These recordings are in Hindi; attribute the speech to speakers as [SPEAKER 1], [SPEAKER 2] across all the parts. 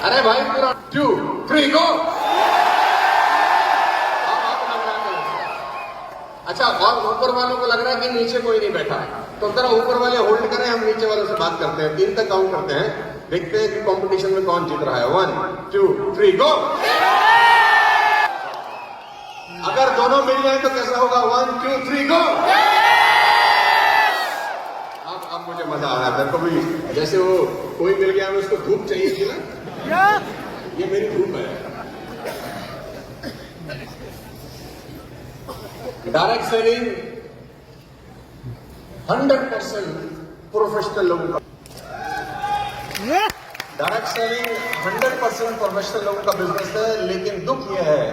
[SPEAKER 1] अरे भाई पूरा 2, 3 गो। अच्छा, और ऊपर वालों को लग रहा है कि नीचे कोई नहीं बैठा, तो जरा ऊपर वाले होल्ड करें, हम नीचे वालों से बात करते हैं। 3 तक काउंट करते हैं, देखते हैं कि कंपटीशन में कौन जीत रहा है। 1, 2, 3 गो। अगर दोनों मिल जाए तो कैसा होगा? 1, 2, 3 गो। अब मुझे मजा आ रहा है, मेरे को भी जैसे वो कोई मिल गया, उसको धूप चाहिए थी ना, ये मेरी धूप है। डायरेक्ट सेलिंग 100% प्रोफेशनल लोगों का, डायरेक्ट सेलिंग 100% प्रोफेशनल लोगों का बिजनेस है। लेकिन दुख यह है,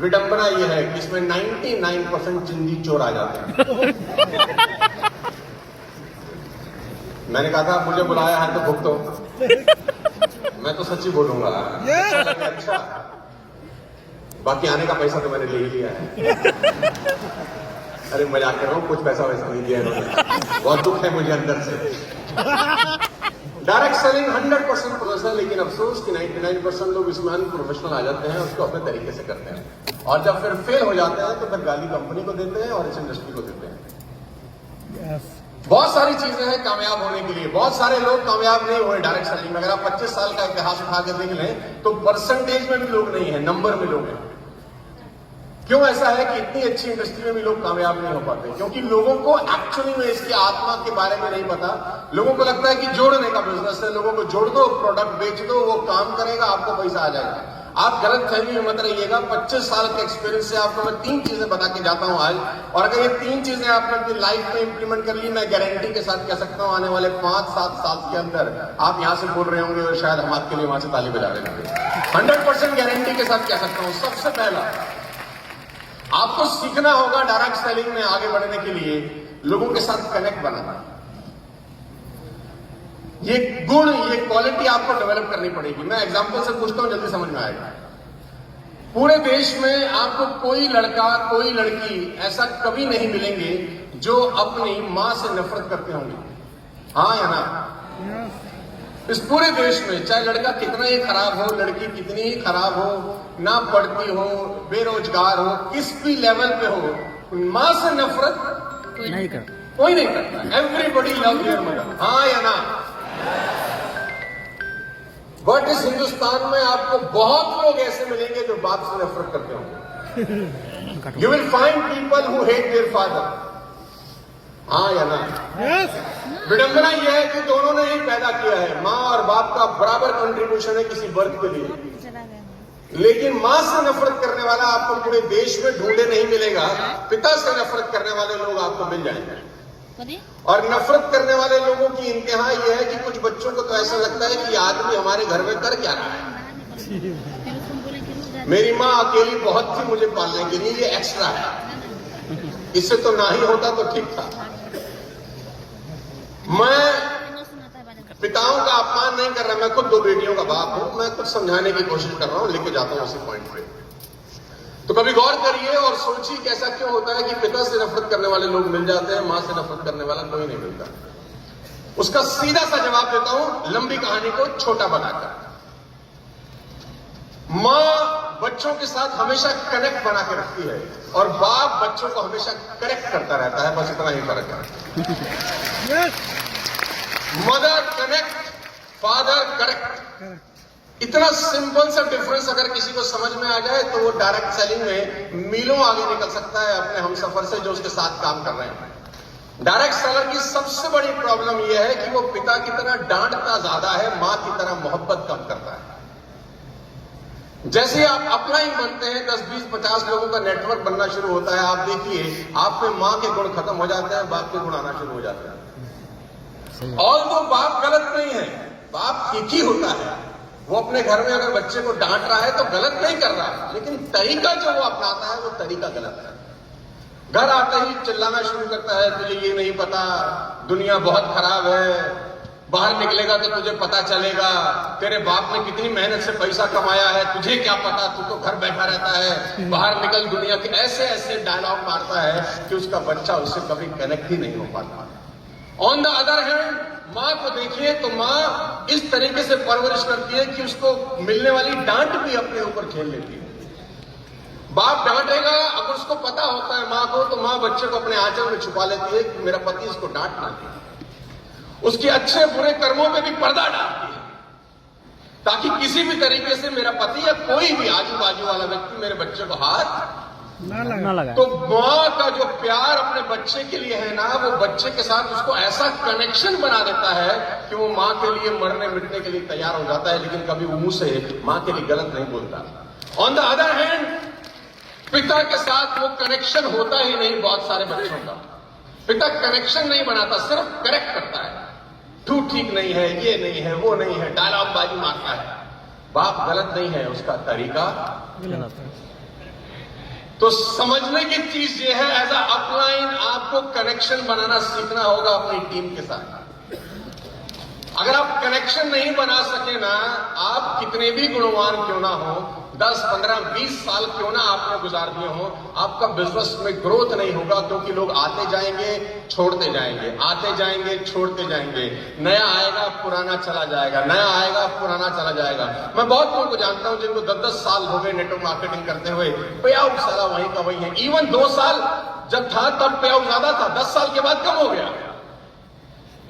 [SPEAKER 1] विडंबना यह है कि इसमें 99% चिंदी चोर आ जाते हैं। मैंने कहा था मुझे बुलाया है तो भुगतो, मैं तो सच्ची बोलूंगा। अच्छा, बाकी आने का पैसा तो मैंने ले ही लिया है। अरे मजाक कर रहा हूं, कुछ पैसा वैसा नहीं दिया इन्होंने, बहुत दुख है मुझे अंदर से। डायरेक्ट सेलिंग 100% प्रोफेशनल, लेकिन अफसोस कि 99% लोग इसमें अनप्रोफेशनल आ जाते हैं, उसको अपने तरीके से करते हैं, और जब फिर फेल हो जाते हैं तो फिर गाली कंपनी को देते हैं और इस इंडस्ट्री को देते हैं। बहुत सारी चीजें हैं कामयाब होने के लिए, बहुत सारे लोग कामयाब नहीं हुए डायरेक्ट सेलिंग में। अगर आप 25 साल का इतिहास उठा के देख लें तो परसेंटेज में भी लोग नहीं है, नंबर में लोग हैं। क्यों ऐसा है कि इतनी अच्छी इंडस्ट्री में भी लोग कामयाब नहीं हो पाते? क्योंकि लोगों को एक्चुअली में इसकी आत्मा के बारे में नहीं पता। लोगों को लगता है कि जोड़ने का बिजनेस है, लोगों को जोड़ दो, प्रोडक्ट बेच दो, वो काम करेगा, आपको पैसा आ जाएगा। आप गलत फहमी में मत रहिएगा। 25 साल के एक्सपीरियंस से आपको मैं 3 चीजें बता के जाता हूं आज, और अगर ये 3 चीजें आपने अपनी लाइफ में इंप्लीमेंट कर ली, मैं गारंटी के साथ कह सकता हूं आने वाले 5-7 साल के अंदर आप यहां से बोल रहे होंगे और शायद हम आपके लिए वहां से ताली बजा रहे होंगे। 100% गारंटी के साथ कह सकता हूं। सबसे पहला आपको सीखना होगा डायरेक्ट सेलिंग में आगे बढ़ने के लिए लोगों के साथ कनेक्ट बनाना। ये गुण, ये क्वालिटी आपको डेवलप करनी पड़ेगी। मैं एग्जांपल से पूछता हूं, जल्दी समझ में आएगा। पूरे देश में आपको कोई लड़का, कोई लड़की ऐसा कभी नहीं मिलेंगे जो अपनी मां से नफरत करते होंगे, हाँ या ना? इस पूरे देश में चाहे लड़का कितना ही खराब हो, लड़की कितनी ही खराब हो, ना पढ़ती हो, बेरोजगार हो, किस भी लेवल पे हो, मां से नफरत कोई नहीं करता। एवरीबडी लव योर मदर, हाँ या ना? बट इस हिंदुस्तान में आपको बहुत लोग ऐसे मिलेंगे जो बाप से नफरत करते होंगे। You will find people who hate their father, हाँ या ना? विडंबना यह है कि दोनों ने ही पैदा किया है, माँ और बाप का बराबर कंट्रीब्यूशन है किसी बर्थ के लिए। लेकिन माँ से नफरत करने वाला आपको पूरे देश में ढूंढे नहीं मिलेगा, पिता से नफरत करने वाले लोग आपको मिल जाएंगे। और नफरत करने वाले लोगों की इंतहा यह है कि कुछ बच्चों को तो ऐसा लगता है कि आदमी हमारे घर में कर क्या रहा है, मेरी माँ अकेली बहुत थी मुझे पालने के लिए, ये एक्स्ट्रा है, इससे तो ना ही होता तो ठीक था। मैं पिताओं का अपमान नहीं कर रहा, मैं खुद 2 बेटियों का बाप हूं, मैं कुछ समझाने की कोशिश कर रहा हूं, लेके जाता हूं उसी पॉइंट पे। तो कभी गौर करिए और सोचिए कि ऐसा क्यों होता है कि पिता से नफरत करने वाले लोग मिल जाते हैं, मां से नफरत करने वाला कोई नहीं मिलता। उसका सीधा सा जवाब देता हूं, लंबी कहानी को छोटा बनाकर। मां बच्चों के साथ हमेशा कनेक्ट बना के रखती है और बाप बच्चों को हमेशा करेक्ट करता रहता है, बस इतना ही फर्क है। Mother connect, father correct. इतना सिंपल सा डिफरेंस अगर किसी को समझ में आ जाए तो वो डायरेक्ट सेलिंग में मीलों आगे निकल सकता है अपने हमसफर से जो उसके साथ काम कर रहे हैं। डायरेक्ट सेलर की सबसे बड़ी प्रॉब्लम यह है कि वो पिता की तरह डांटता ज्यादा है, मां की तरह मोहब्बत कम करता है। जैसे आप अपलाइन बनते हैं, 10, 20, 50 लोगों का नेटवर्क बनना शुरू होता है, आप देखिए आप में मां के गुण खत्म हो जाते हैं, बाप के गुण आना शुरू हो जाते हैं। और तो बाप गलत नहीं है, बाप ठीक ही होता है। वो अपने घर में अगर बच्चे को डांट रहा है तो गलत नहीं कर रहा, लेकिन तरीका जो वो अपनाता है वो तरीका गलत है। घर आते ही चिल्लाना शुरू करता है, तुझे ये नहीं पता, दुनिया बहुत खराब है, बाहर निकलेगा तो तुझे पता चलेगा, तेरे बाप ने कितनी मेहनत से पैसा कमाया है, तुझे क्या पता, तू तो घर बैठा रहता है, बाहर निकल दुनिया के। ऐसे ऐसे डायलॉग मारता है कि उसका बच्चा उससे कभी कनेक्ट ही नहीं हो पाता। ऑन द अदर हैंड मां को देखिए तो मां इस तरीके से परवरिश करती है कि उसको मिलने वाली डांट भी अपने ऊपर झेल लेती है। बाप डांटेगा, अगर उसको पता होता है मां को, तो मां बच्चे को अपने आंचल में छुपा लेती है कि मेरा पति इसको डांट ना दे। उसके अच्छे बुरे कर्मों पे भी पर्दा डालती है ताकि किसी भी तरीके से मेरा पति या कोई भी आजू बाजू वाला व्यक्ति मेरे बच्चे को हाथ
[SPEAKER 2] ना लगा।
[SPEAKER 1] तो मां का जो प्यार अपने बच्चे के लिए है ना, वो बच्चे के साथ उसको ऐसा कनेक्शन बना देता है कि वो मां के लिए मरने मिटने के लिए तैयार हो जाता है, लेकिन कभी वो मुंह से मां के लिए गलत नहीं बोलता। ऑन द अदर हैंड पिता के साथ वो कनेक्शन होता ही नहीं। बहुत सारे बच्चों का पिता कनेक्शन नहीं बनाता, सिर्फ करेक्ट करता है। तू ठीक नहीं है, ये नहीं है, वो नहीं है, डायलॉग बाजी मारता है। बाप गलत नहीं है, उसका तरीका
[SPEAKER 2] गलत है।
[SPEAKER 1] तो समझने की चीज ये है, एज अ अपलाइन आपको कनेक्शन बनाना सीखना होगा अपनी टीम के साथ। अगर आप कनेक्शन नहीं बना सके ना, आप कितने भी गुणवान क्यों ना हो, 10, 15, 20 साल क्यों ना आपने गुजार दिए हो, आपका बिजनेस में ग्रोथ नहीं होगा, क्योंकि लोग आते जाएंगे छोड़ते जाएंगे, आते जाएंगे छोड़ते जाएंगे। नया आएगा पुराना चला जाएगा, नया आएगा पुराना चला जाएगा। मैं बहुत लोगों को जानता हूं जिनको 10-10 साल हो गए नेटवर्क मार्केटिंग करते हुए, पे आउट सारा वहीं का वही है। इवन 2 साल जब था तब पे आउट ज्यादा था, 10 साल के बाद कम हो गया।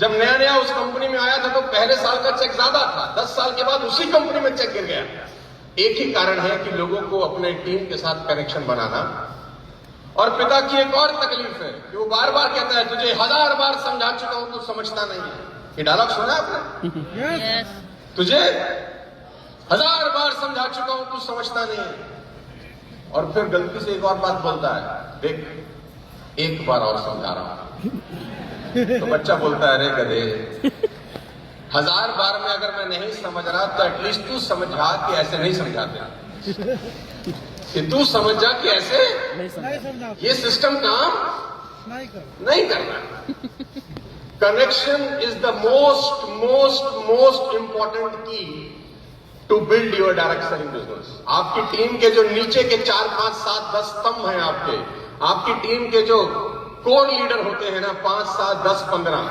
[SPEAKER 1] जब नया नया उस कंपनी में आया था तो पहले साल का चेक ज्यादा था, 10 साल के बाद उसी कंपनी में चेक गिर गया। एक ही कारण है कि लोगों को अपने टीम के साथ कनेक्शन बनाना। और पिता की एक और तकलीफ है कि वो बार बार कहता है, तुझे 1000 बार समझा चुका हूं, तू समझता नहीं है। ये डायलॉग सुना आपने? तुझे 1000 बार समझा चुका हूं, तू समझता नहीं है। और फिर गलती से एक और बात बोलता है, देख एक बार और समझा रहा हूं। तो बच्चा बोलता है, अरे गधे, 1000 बार में अगर मैं नहीं समझ रहा तो एटलीस्ट तू समझा कि ऐसे नहीं समझाते, कि तू समझ जा कि ऐसे
[SPEAKER 2] नहीं समझा।
[SPEAKER 1] ये सिस्टम काम नहीं करना। Connection is the most most most important key to build your direct selling business. आपकी टीम के जो नीचे के 4, 5, 7, 10 स्तंभ हैं आपकी टीम के जो कोर लीडर होते हैं ना, 5, 7, 10, 15,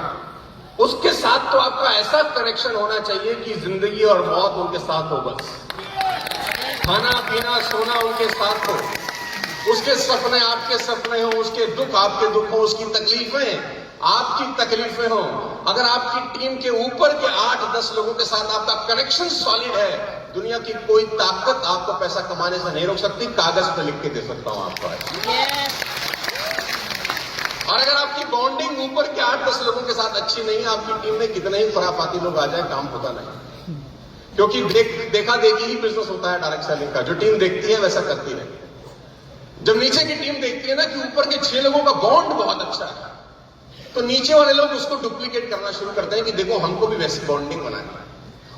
[SPEAKER 1] उसके साथ तो आपका ऐसा कनेक्शन होना चाहिए कि जिंदगी और मौत उनके साथ हो, बस खाना पीना सोना उनके साथ हो, उसके सपने आपके सपने हो, उसके दुख आपके दुख हो, उसकी तकलीफें आपकी तकलीफें हो। अगर आपकी टीम के ऊपर के 8-10 लोगों के साथ आपका कनेक्शन सॉलिड है, दुनिया की कोई ताकत आपको पैसा कमाने से नहीं रोक सकती। कागज पे लिख के दे सकता हूं आपको। और अगर आपकी बॉन्डिंग ऊपर के 8-10 लोगों के साथ अच्छी नहीं है, आपकी टीम में कितने ही खुराफाती लोग आ जाए, काम होता नहीं। क्योंकि देखा देखी ही बिजनेस होता है डायरेक्ट सेलिंग का। जो टीम देखती है वैसा करती है। जब नीचे की टीम देखती है ना कि ऊपर के 6 लोगों का बॉन्ड बहुत अच्छा है, तो नीचे वाले लोग उसको डुप्लीकेट करना शुरू करते हैं कि देखो हमको भी वैसी बॉन्डिंग बनानी है।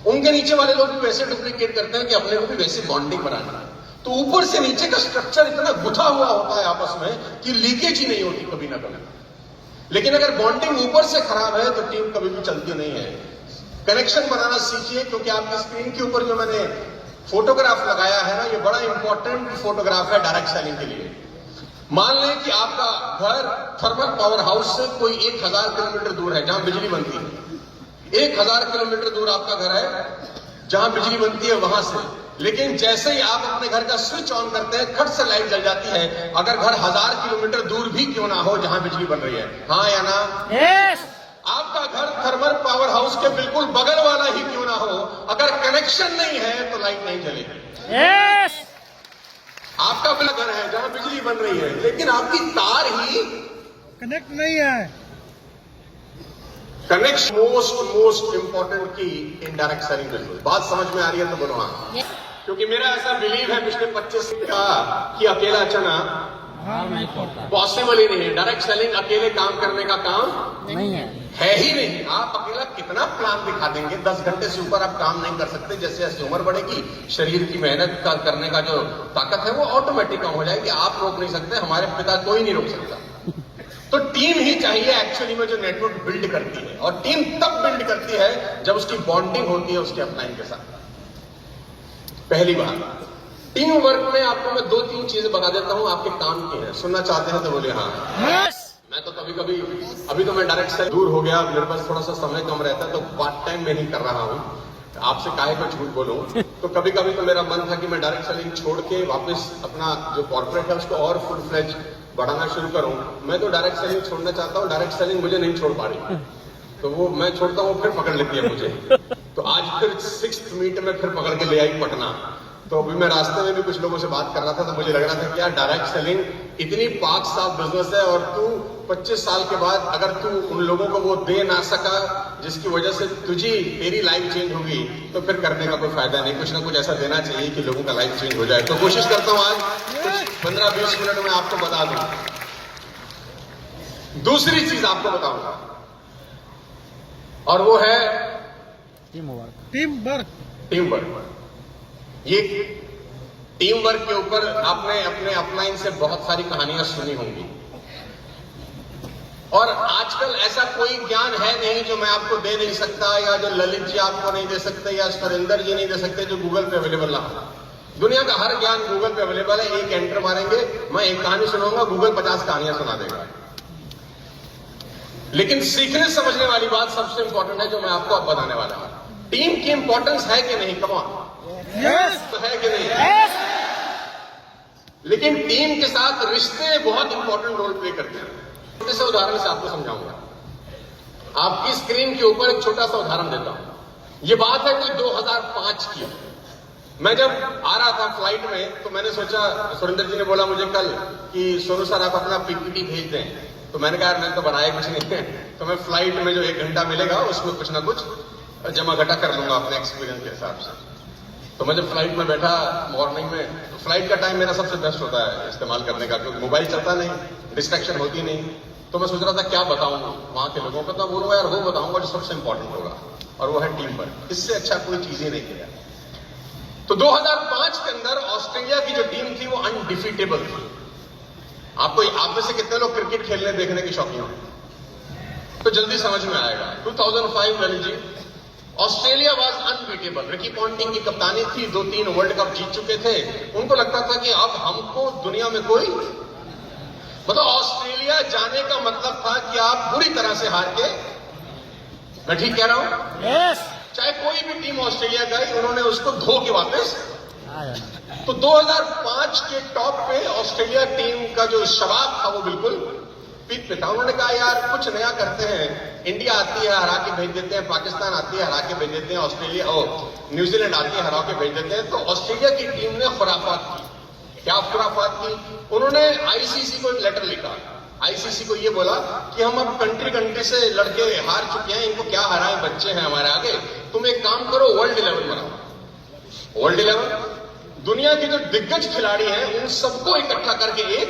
[SPEAKER 1] उनके नीचे वाले लोग भी वैसे डुप्लीकेट करते हैं कि अपने को भी वैसी बॉन्डिंग बनानी है। तो ऊपर से नीचे का स्ट्रक्चर इतना गुथा हुआ होता है आपस में कि लीकेज ही नहीं होती कभी ना कभी। लेकिन अगर बॉन्डिंग ऊपर से खराब है तो टीम कभी भी चलती नहीं है। कनेक्शन बनाना सीखिए, क्योंकि आपकी स्क्रीन के ऊपर जो मैंने फोटोग्राफ लगाया है ना, ये बड़ा इंपॉर्टेंट फोटोग्राफ है डायरेक्ट सेलिंग के लिए। मान लें कि आपका घर थर्मल पावर हाउस से कोई 1000 किलोमीटर दूर है जहां बिजली बनती है। 1000 किलोमीटर दूर आपका घर है जहां बिजली बनती है वहां से। लेकिन जैसे ही आप अपने घर का स्विच ऑन करते हैं, खट से लाइट जल जाती है। अगर घर 1000 किलोमीटर दूर भी क्यों ना हो जहां बिजली बन रही है, हाँ या ना?
[SPEAKER 2] यस।
[SPEAKER 1] आपका घर थर्मल पावर हाउस के बिल्कुल बगल वाला ही क्यों ना हो, अगर कनेक्शन नहीं है तो लाइट नहीं जलेगी।
[SPEAKER 2] यस।
[SPEAKER 1] आपका अपना घर है जहां बिजली बन रही है, लेकिन आपकी तार ही
[SPEAKER 3] कनेक्ट नहीं है।
[SPEAKER 1] कनेक्शन मोस्ट इंपॉर्टेंट की इन डायरेक्ट सेलिंग बिजनेस। बात समझ में आ रही है तो बोलो हाँ। क्योंकि मेरा ऐसा बिलीव है पिछले 25 का कि अकेला चना पॉसिबल ही नहीं है। डायरेक्ट सेलिंग अकेले काम करने का काम
[SPEAKER 2] नहीं
[SPEAKER 1] है ही नहीं। आप अकेला कितना प्लान दिखा देंगे, 10 घंटे से ऊपर आप काम नहीं कर सकते। जैसे जैसे उम्र बढ़ेगी, शरीर की मेहनत का करने का जो ताकत है वो ऑटोमेटिक कम हो जाएगी। आप रोक नहीं सकते, हमारे पिता कोई नहीं रोक सकता। तो टीम ही चाहिए एक्चुअली में जो नेटवर्क बिल्ड करती है। और टीम तब बिल्ड करती है जब उसकी बॉन्डिंग होती है उसके अपलाइन के साथ। पहली बात, टीम वर्क में आपको मैं 2-3 चीजें बता देता हूं, आपके काम की है। सुनना चाहते हैं तो बोले हाँ।
[SPEAKER 2] यस।
[SPEAKER 1] मैं तो कभी कभी, अभी तो मैं डायरेक्ट से दूर हो गया, मेरे पास थोड़ा सा समय कम रहता है, तो पार्ट टाइम में ही कर रहा हूँ। आपसे काहे को झूठ बोलूं, तो कभी कभी तो मेरा मन था कि मैं डायरेक्ट सेलिंग छोड़ के वापस अपना जो कॉर्पोरेट है उसको और फुल फ्लेज बढ़ाना शुरू करूं। मैं तो डायरेक्ट सेलिंग छोड़ना चाहता हूं, डायरेक्ट सेलिंग मुझे नहीं छोड़ पा रही, तो वो मैं छोड़ता हूं, वो फिर पकड़ लेती है मुझे। तो आज फिर 6th मीट में फिर पकड़ के ले आई पटना। तो अभी मैं रास्ते में भी कुछ लोगों से बात कर रहा था, तो मुझे लग रहा था कि यार डायरेक्ट सेलिंग इतनी पाक साफ बिजनेस है, और तू 25 साल के बाद अगर तू उन लोगों को वो दे ना सका जिसकी वजह से तेरी लाइफ चेंज होगी, तो फिर करने का कोई फायदा नहीं। कुछ ना कुछ ऐसा देना चाहिए कि लोगों का लाइफ चेंज हो जाए। तो कोशिश करता हूं आज कुछ 15-20 मिनट में आपको बता दूं। दूसरी चीज आपको बताऊंगा, और वो है
[SPEAKER 2] टीम वर्क।
[SPEAKER 3] Team work.
[SPEAKER 1] ये टीम वर्क के ऊपर आपने अपने अपलाइन से बहुत सारी कहानियां सुनी होंगी, और आजकल ऐसा कोई ज्ञान है नहीं जो मैं आपको दे नहीं सकता, या जो ललित जी आपको नहीं दे सकते, या सुरेंद्र जी नहीं दे सकते, जो गूगल पे अवेलेबल ना हो। दुनिया का हर ज्ञान गूगल पे अवेलेबल है। एक एंटर मारेंगे, मैं एक कहानी सुनाऊंगा, गूगल 50 कहानियां सुना देगा। लेकिन सीखने समझने वाली बात सबसे इंपॉर्टेंट है, जो मैं आपको अब बताने वाला हूं। टीम की इंपॉर्टेंस है कि नहीं? कम ऑन, तो है कि नहीं? लेकिन टीम के साथ रिश्ते बहुत इंपॉर्टेंट रोल प्ले करते हैं। छोटे से उदाहरण से आपको समझाऊंगा। आपकी स्क्रीन के ऊपर एक छोटा सा उदाहरण देता हूं। ये बात है कि 2005 की। मैं जब आ रहा था फ्लाइट में, तो मैंने सोचा, सुरेंद्र जी ने बोला मुझे कल कि सोनू सर आप अपना पीपीटी भेज दें। तो मैंने कहा यार मैंने तो बनाया कुछ नहीं है, तो मैं फ्लाइट में जो 1 घंटा मिलेगा उसमें कुछ ना कुछ जमा घटा कर लूंगा अपने एक्सपीरियंस के हिसाब से। तो मैं जब फ्लाइट में बैठा मॉर्निंग में, तो फ्लाइट का टाइम मेरा सबसे बेस्ट होता है इस्तेमाल करने का, क्योंकि मोबाइल चलता नहीं, डिस्ट्रैक्शन होती नहीं। तो मैं सोच रहा था क्या बताऊं वहां के लोगों को, तो बोलूंगा यार वो बताऊंगा जो सबसे इंपॉर्टेंट होगा, और वो है टीम वर्क। इससे अच्छा कोई चीज ही नहीं किया। तो 2005 के अंदर ऑस्ट्रेलिया की जो टीम थी वो अनडिफीटेबल थी। आप में से कितने लोग क्रिकेट खेलने देखने के शौकीन हैं? तो जल्दी समझ में आएगा। 2005 Lalit ji, Australia was unbeatable. Ricky Ponting की कप्तानी थी, 2-3 वर्ल्ड कप जीत चुके थे। उनको लगता था कि अब हमको दुनिया में कोई, मतलब ऑस्ट्रेलिया जाने का मतलब था कि आप बुरी तरह से हार के, मैं ठीक कह रहा हूं?
[SPEAKER 2] यस।
[SPEAKER 1] चाहे कोई भी टीम ऑस्ट्रेलिया गई, उन्होंने उसको धो के वापस। तो 2005 के टॉप पे ऑस्ट्रेलिया टीम का जो शबाब था वो बिल्कुल पीक पे था। उन्होंने कहा यार कुछ नया करते हैं। इंडिया आती है, हरा के भेज देते हैं, पाकिस्तान आती है, हरा के भेज देते हैं, ऑस्ट्रेलिया और न्यूजीलैंड आती है, हरा के भेज देते हैं। तो ऑस्ट्रेलिया की टीम ने खुराफात की। क्या खुराफात की? उन्होंने आईसीसी को एक लेटर लिखा। आईसीसी को ये बोला कि हम अब कंट्री से लड़के हार चुके हैं, इनको क्या हराएं, बच्चे हैं हमारे आगे, तुम एक काम करो, वर्ल्ड 11 बनाओ। वर्ल्ड 11 दुनिया के जो दिग्गज खिलाड़ी हैं उन सबको इकट्ठा करके एक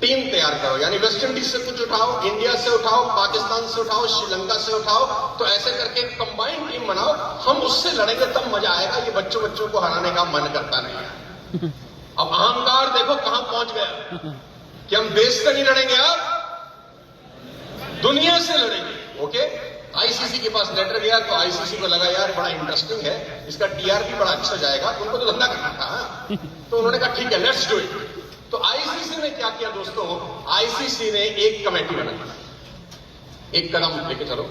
[SPEAKER 1] टीम तैयार करो। यानी वेस्ट इंडीज से कुछ उठाओ, इंडिया से उठाओ, पाकिस्तान से उठाओ, श्रीलंका से उठाओ, तो ऐसे करके एक कंबाइंड टीम बनाओ। हम उससे लड़ेंगे तब मजा आएगा, ये बच्चों को हराने का मन करता नहीं है। अब अहंकार देखो कहां पहुंच गया कि हम देश से नहीं लड़ेंगे, अब दुनिया से लड़ेंगे। ओके, आईसीसी के पास लेटर गया, तो आईसीसी को लगा यार बड़ा इंटरेस्टिंग है, इसका टीआरपी बड़ा अच्छा जाएगा, उनको तो धंधा करना था। तो उन्होंने कहा ठीक है, लेट्स डू इट। तो आईसीसी ने क्या किया दोस्तों, आईसीसी ने एक कमेटी बनाई। एक कदम लेके चलो।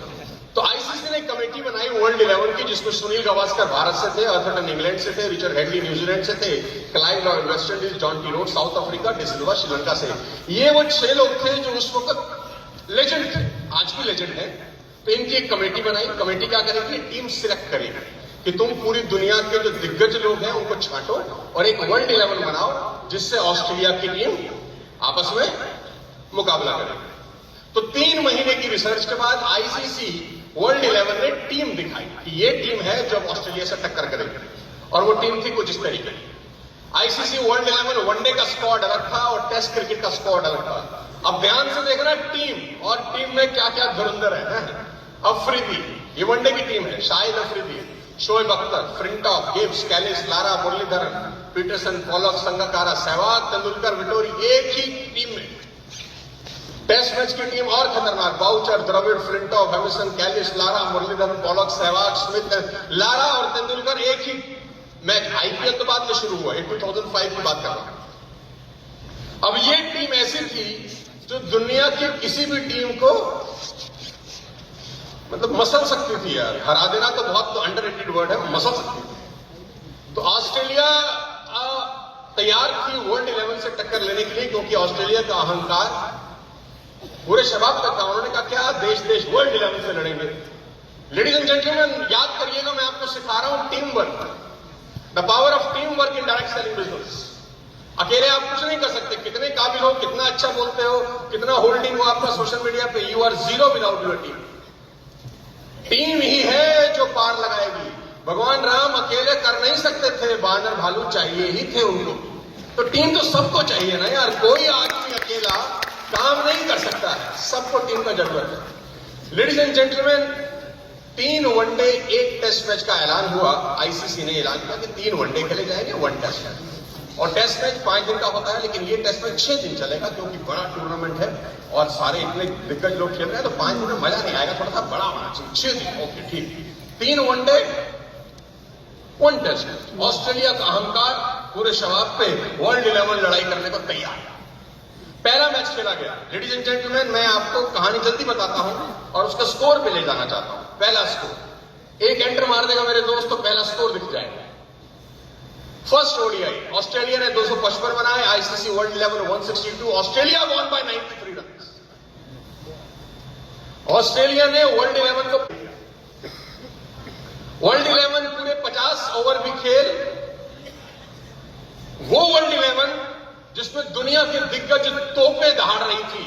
[SPEAKER 1] तो आईसीसी ने एक कमेटी बनाई वर्ल्ड 11 की, जिसमें सुनील गावस्कर भारत से थे, अर्थटन इंग्लैंड से थे, रिचर्ड हेडली न्यूजीलैंड से थे, Clive Lloyd West Indies, Jonty Rhodes South Africa, de Silva Sri Lanka से। ये वो 6 लोग थे जो उस वक्त लेजेंड थे, आज भी लेजेंड है। तो इनकी एक कमेटी बनाई। कमेटी क्या करेगी? टीम सिलेक्ट करेगी कि तुम पूरी दुनिया के जो दिग्गज लोग हैं उनको छांटो और एक वर्ल्ड 11 बनाओ, जिससे ऑस्ट्रेलिया की टीम आपस में मुकाबला करेगी। तो 3 महीने की रिसर्च के बाद आईसीसी वर्ल्ड 11 ने टीम दिखाई कि ये टीम है जो ऑस्ट्रेलिया से टक्कर करेगी, और वो टीम थी कुछ इस तरीके की। आईसीसी वर्ल्ड 11 वनडे का स्क्वाड अलग था और टेस्ट क्रिकेट का स्क्वाड अलग था। अब ध्यान से देखना टीम, और टीम में क्या क्या धुरंधर है। अफरीदी, ये वनडे की टीम है, Shahid Afridi, Shoaib Akhtar, Flintoff, Gibbs, Kallis, Lara, Muralitharan, Pietersen, Pollock, Sangakkara, Sehwag, Tendulkar, Vettori, एक ही टीम में। टेस्ट मैच की टीम और खतरनाक, Boucher, Dravid, Flintoff, Harmison, Kallis, Lara, Muralitharan, Pollock, Sehwag, Smith, Lara और तेंदुलकर एक ही मैच। आईपीएल तो बाद में शुरू हुआ, 2005 की बात कर रहा हूं। अब ये टीम ऐसी थी जो दुनिया की किसी भी टीम को मतलब मसल सकती थी यार, हरा देना तो बहुत अंडररेटेड वर्ड है, मसल सकती थी। तो ऑस्ट्रेलिया तैयार थी वर्ल्ड 11 से टक्कर लेने के लिए, क्योंकि ऑस्ट्रेलिया का अहंकार पूरे शबाब तक था। उन्होंने कहा क्या देश देश वर्ल्ड 11 से लड़ेंगे। लेडीज एंड जेंटलमैन, याद करिएगा, मैं आपको सिखा रहा हूं team work, the power of team work in direct selling business. अकेले आप कुछ नहीं कर सकते, कितने काबिल हो, कितना अच्छा बोलते हो, कितना होल्डिंग हो आपका सोशल मीडिया पे, you are zero without your team. Team ही है जो पार लगाएगी। भगवान राम अकेले कर नहीं सकते थे, बानर भालू चाहिए ही थे उनको। तो टीम तो सबको चाहिए ना यार, कोई आदमी अकेला काम नहीं कर सकता है, सबको टीम का जरूरत है। Ladies and gentleman, 3 one day 1 test match का ऐलान हुआ। आईसीसी ने ऐलान किया कि 3 वनडे खेले जाएंगे, 1 टेस्ट मैच। और टेस्ट मैच 5 दिन का होता है, लेकिन ये टेस्ट मैच 6 दिन चलेगा, क्योंकि बड़ा टूर्नामेंट है और सारे इतने दिग्गज लोग खेल रहे हैं, तो 5 दिन में मजा नहीं आएगा, थोड़ा सा बड़ा होना चाहिए। 6 दिन, ओके ठीक। 3 वनडे 1 टेस्ट मैच। ऑस्ट्रेलिया का अहंकार पूरे शबाब पे वर्ल्ड 11 लड़ाई करने को तैयार है। पहला मैच खेला गया। लेडीज एंड जेंटलमैन, मैं आपको कहानी जल्दी बताता हूं और उसका स्कोर पे ले जाना चाहता हूं। पहला स्कोर, एक एंटर मार देगा मेरे दोस्त तो पहला स्कोर दिख जाएगा। फर्स्ट ओडीआई, ऑस्ट्रेलिया ने 255 बनाए, ICC world 11 162, Australia won by 93 run. Australia ने वर्ल्ड 11 को, वर्ल्ड 11 पूरे 50 ओवर भी खेल, वो वर्ल्ड 11 जिसमें दुनिया की दिग्गज तोपें दहाड़ रही थी,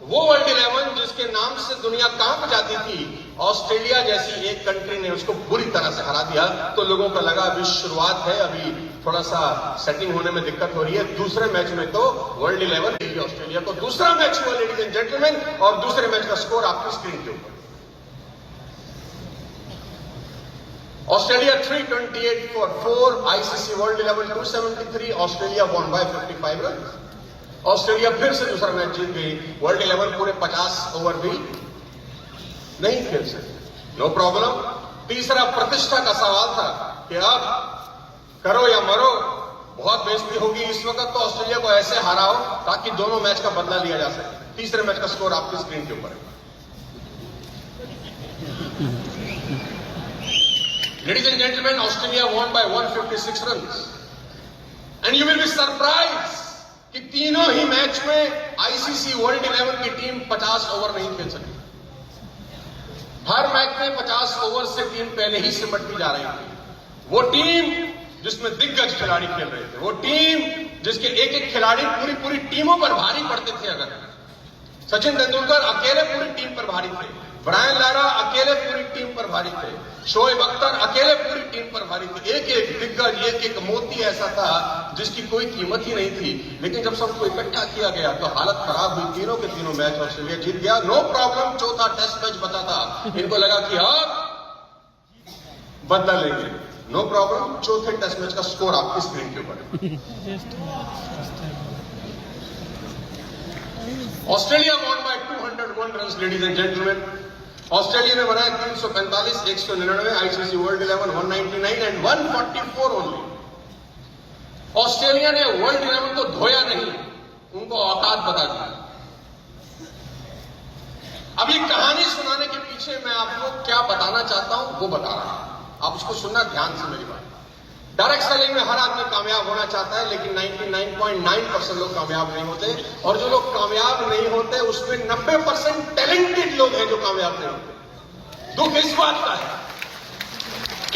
[SPEAKER 1] वो वर्ल्ड 11 जिसके नाम से दुनिया कांप जाती थी, ऑस्ट्रेलिया जैसी एक कंट्री ने उसको बुरी तरह से हरा दिया। तो लोगों को लगा अभी शुरुआत है, अभी थोड़ा सा सेटिंग होने में दिक्कत हो रही है। दूसरे मैच में तो वर्ल्ड 11 देगी ऑस्ट्रेलिया को। दूसरा मैच हुआ लेडीज एंड जेंटलमैन, और दूसरे मैच का स्कोर आपकी स्क्रीन के ऊपर। Australia 328 for 4, ICC world 11 273, Australia won by 55 run. Australia फिर से दूसरा मैच जीत गई। वर्ल्ड 11 पूरे 50 ओवर भी नहीं खेल सके, नो प्रॉब्लम। तीसरा प्रतिष्ठा का सवाल था कि अब करो या मरो, बहुत बेइज्जती होगी इस वक्त, तो ऑस्ट्रेलिया को ऐसे हराओ ताकि दोनों मैच का बदला लिया जा सके। तीसरे मैच का स्कोर आपकी स्क्रीन के ऊपर है। Ladies and gentlemen, Australia won by 156 runs. And you will be surprised कि तीनों ही मैच में आईसीसी वर्ल्ड 11 की टीम 50 ओवर नहीं खेल सकी। हर मैच में 50 ओवर से टीम पहले ही सिमटती जा रही थी। वो टीम जिसमें दिग्गज खिलाड़ी खेल रहे थे, वो टीम जिसके एक एक खिलाड़ी पूरी पूरी टीमों पर भारी पड़ते थे। अगर सचिन तेंदुलकर अकेले पूरी टीम पर भारी थे, ब्रायन लारा अकेले पूरी टीम पर भारी थे, शोएब अख्तर अकेले पूरी टीम पर भारी थे। एक एक दिग्गज, एक एक मोती ऐसा था जिसकी कोई कीमत ही नहीं थी। लेकिन जब सबको इकट्ठा किया गया तो हालत खराब हुई। तीनों के तीनों मैच ऑस्ट्रेलिया जीत गया, नो प्रॉब्लम। चौथा टेस्ट मैच बचा था, इनको लगा कि अब बदला लेंगे, नो प्रॉब्लम। चौथे टेस्ट मैच का स्कोर आपकी स्क्रीन के ऊपर। Australia won by 201 run. Ladies and gentleman, Australia ने बनाया 345, 199, ICC world 11 199 and 144 only. Australia ने वर्ल्ड 11 को धोया नहीं, उनको औकात बता दिया। अभी कहानी सुनाने के पीछे मैं आपको क्या बताना चाहता हूं वो बता रहा हूं, आप उसको सुनना ध्यान से मेरी बात। डायरेक्ट सेलिंग में हर आदमी कामयाब होना चाहता है, लेकिन 99.9% लोग कामयाब नहीं होते। और जो लोग कामयाब नहीं होते उसमें 90% टैलेंटेड लोग हैं जो कामयाब नहीं होते। दुख इस बात का है,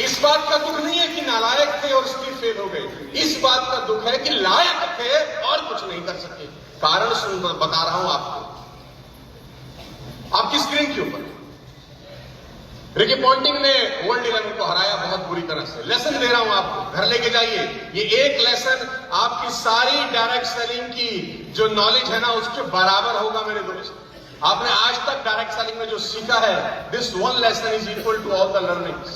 [SPEAKER 1] इस बात का दुख नहीं है कि नालायक थे और स्पीड फेल हो गए। इस बात का दुख है कि लायक थे और कुछ नहीं कर सके। कारण सुन बता रहा हूं आपको, आपकी स्क्रीन के ऊपर। रिकी पॉन्टिंग ने वर्ल्ड 11 को हराया बहुत बुरी तरह से। लेसन दे रहा हूं आपको, घर लेके जाइए। ये एक लेसन आपकी सारी डायरेक्ट सेलिंग की जो नॉलेज है ना उसके बराबर होगा मेरे दोस्त। आपने आज तक डायरेक्ट सेलिंग में जो सीखा है, this one lesson is equal to all the learnings.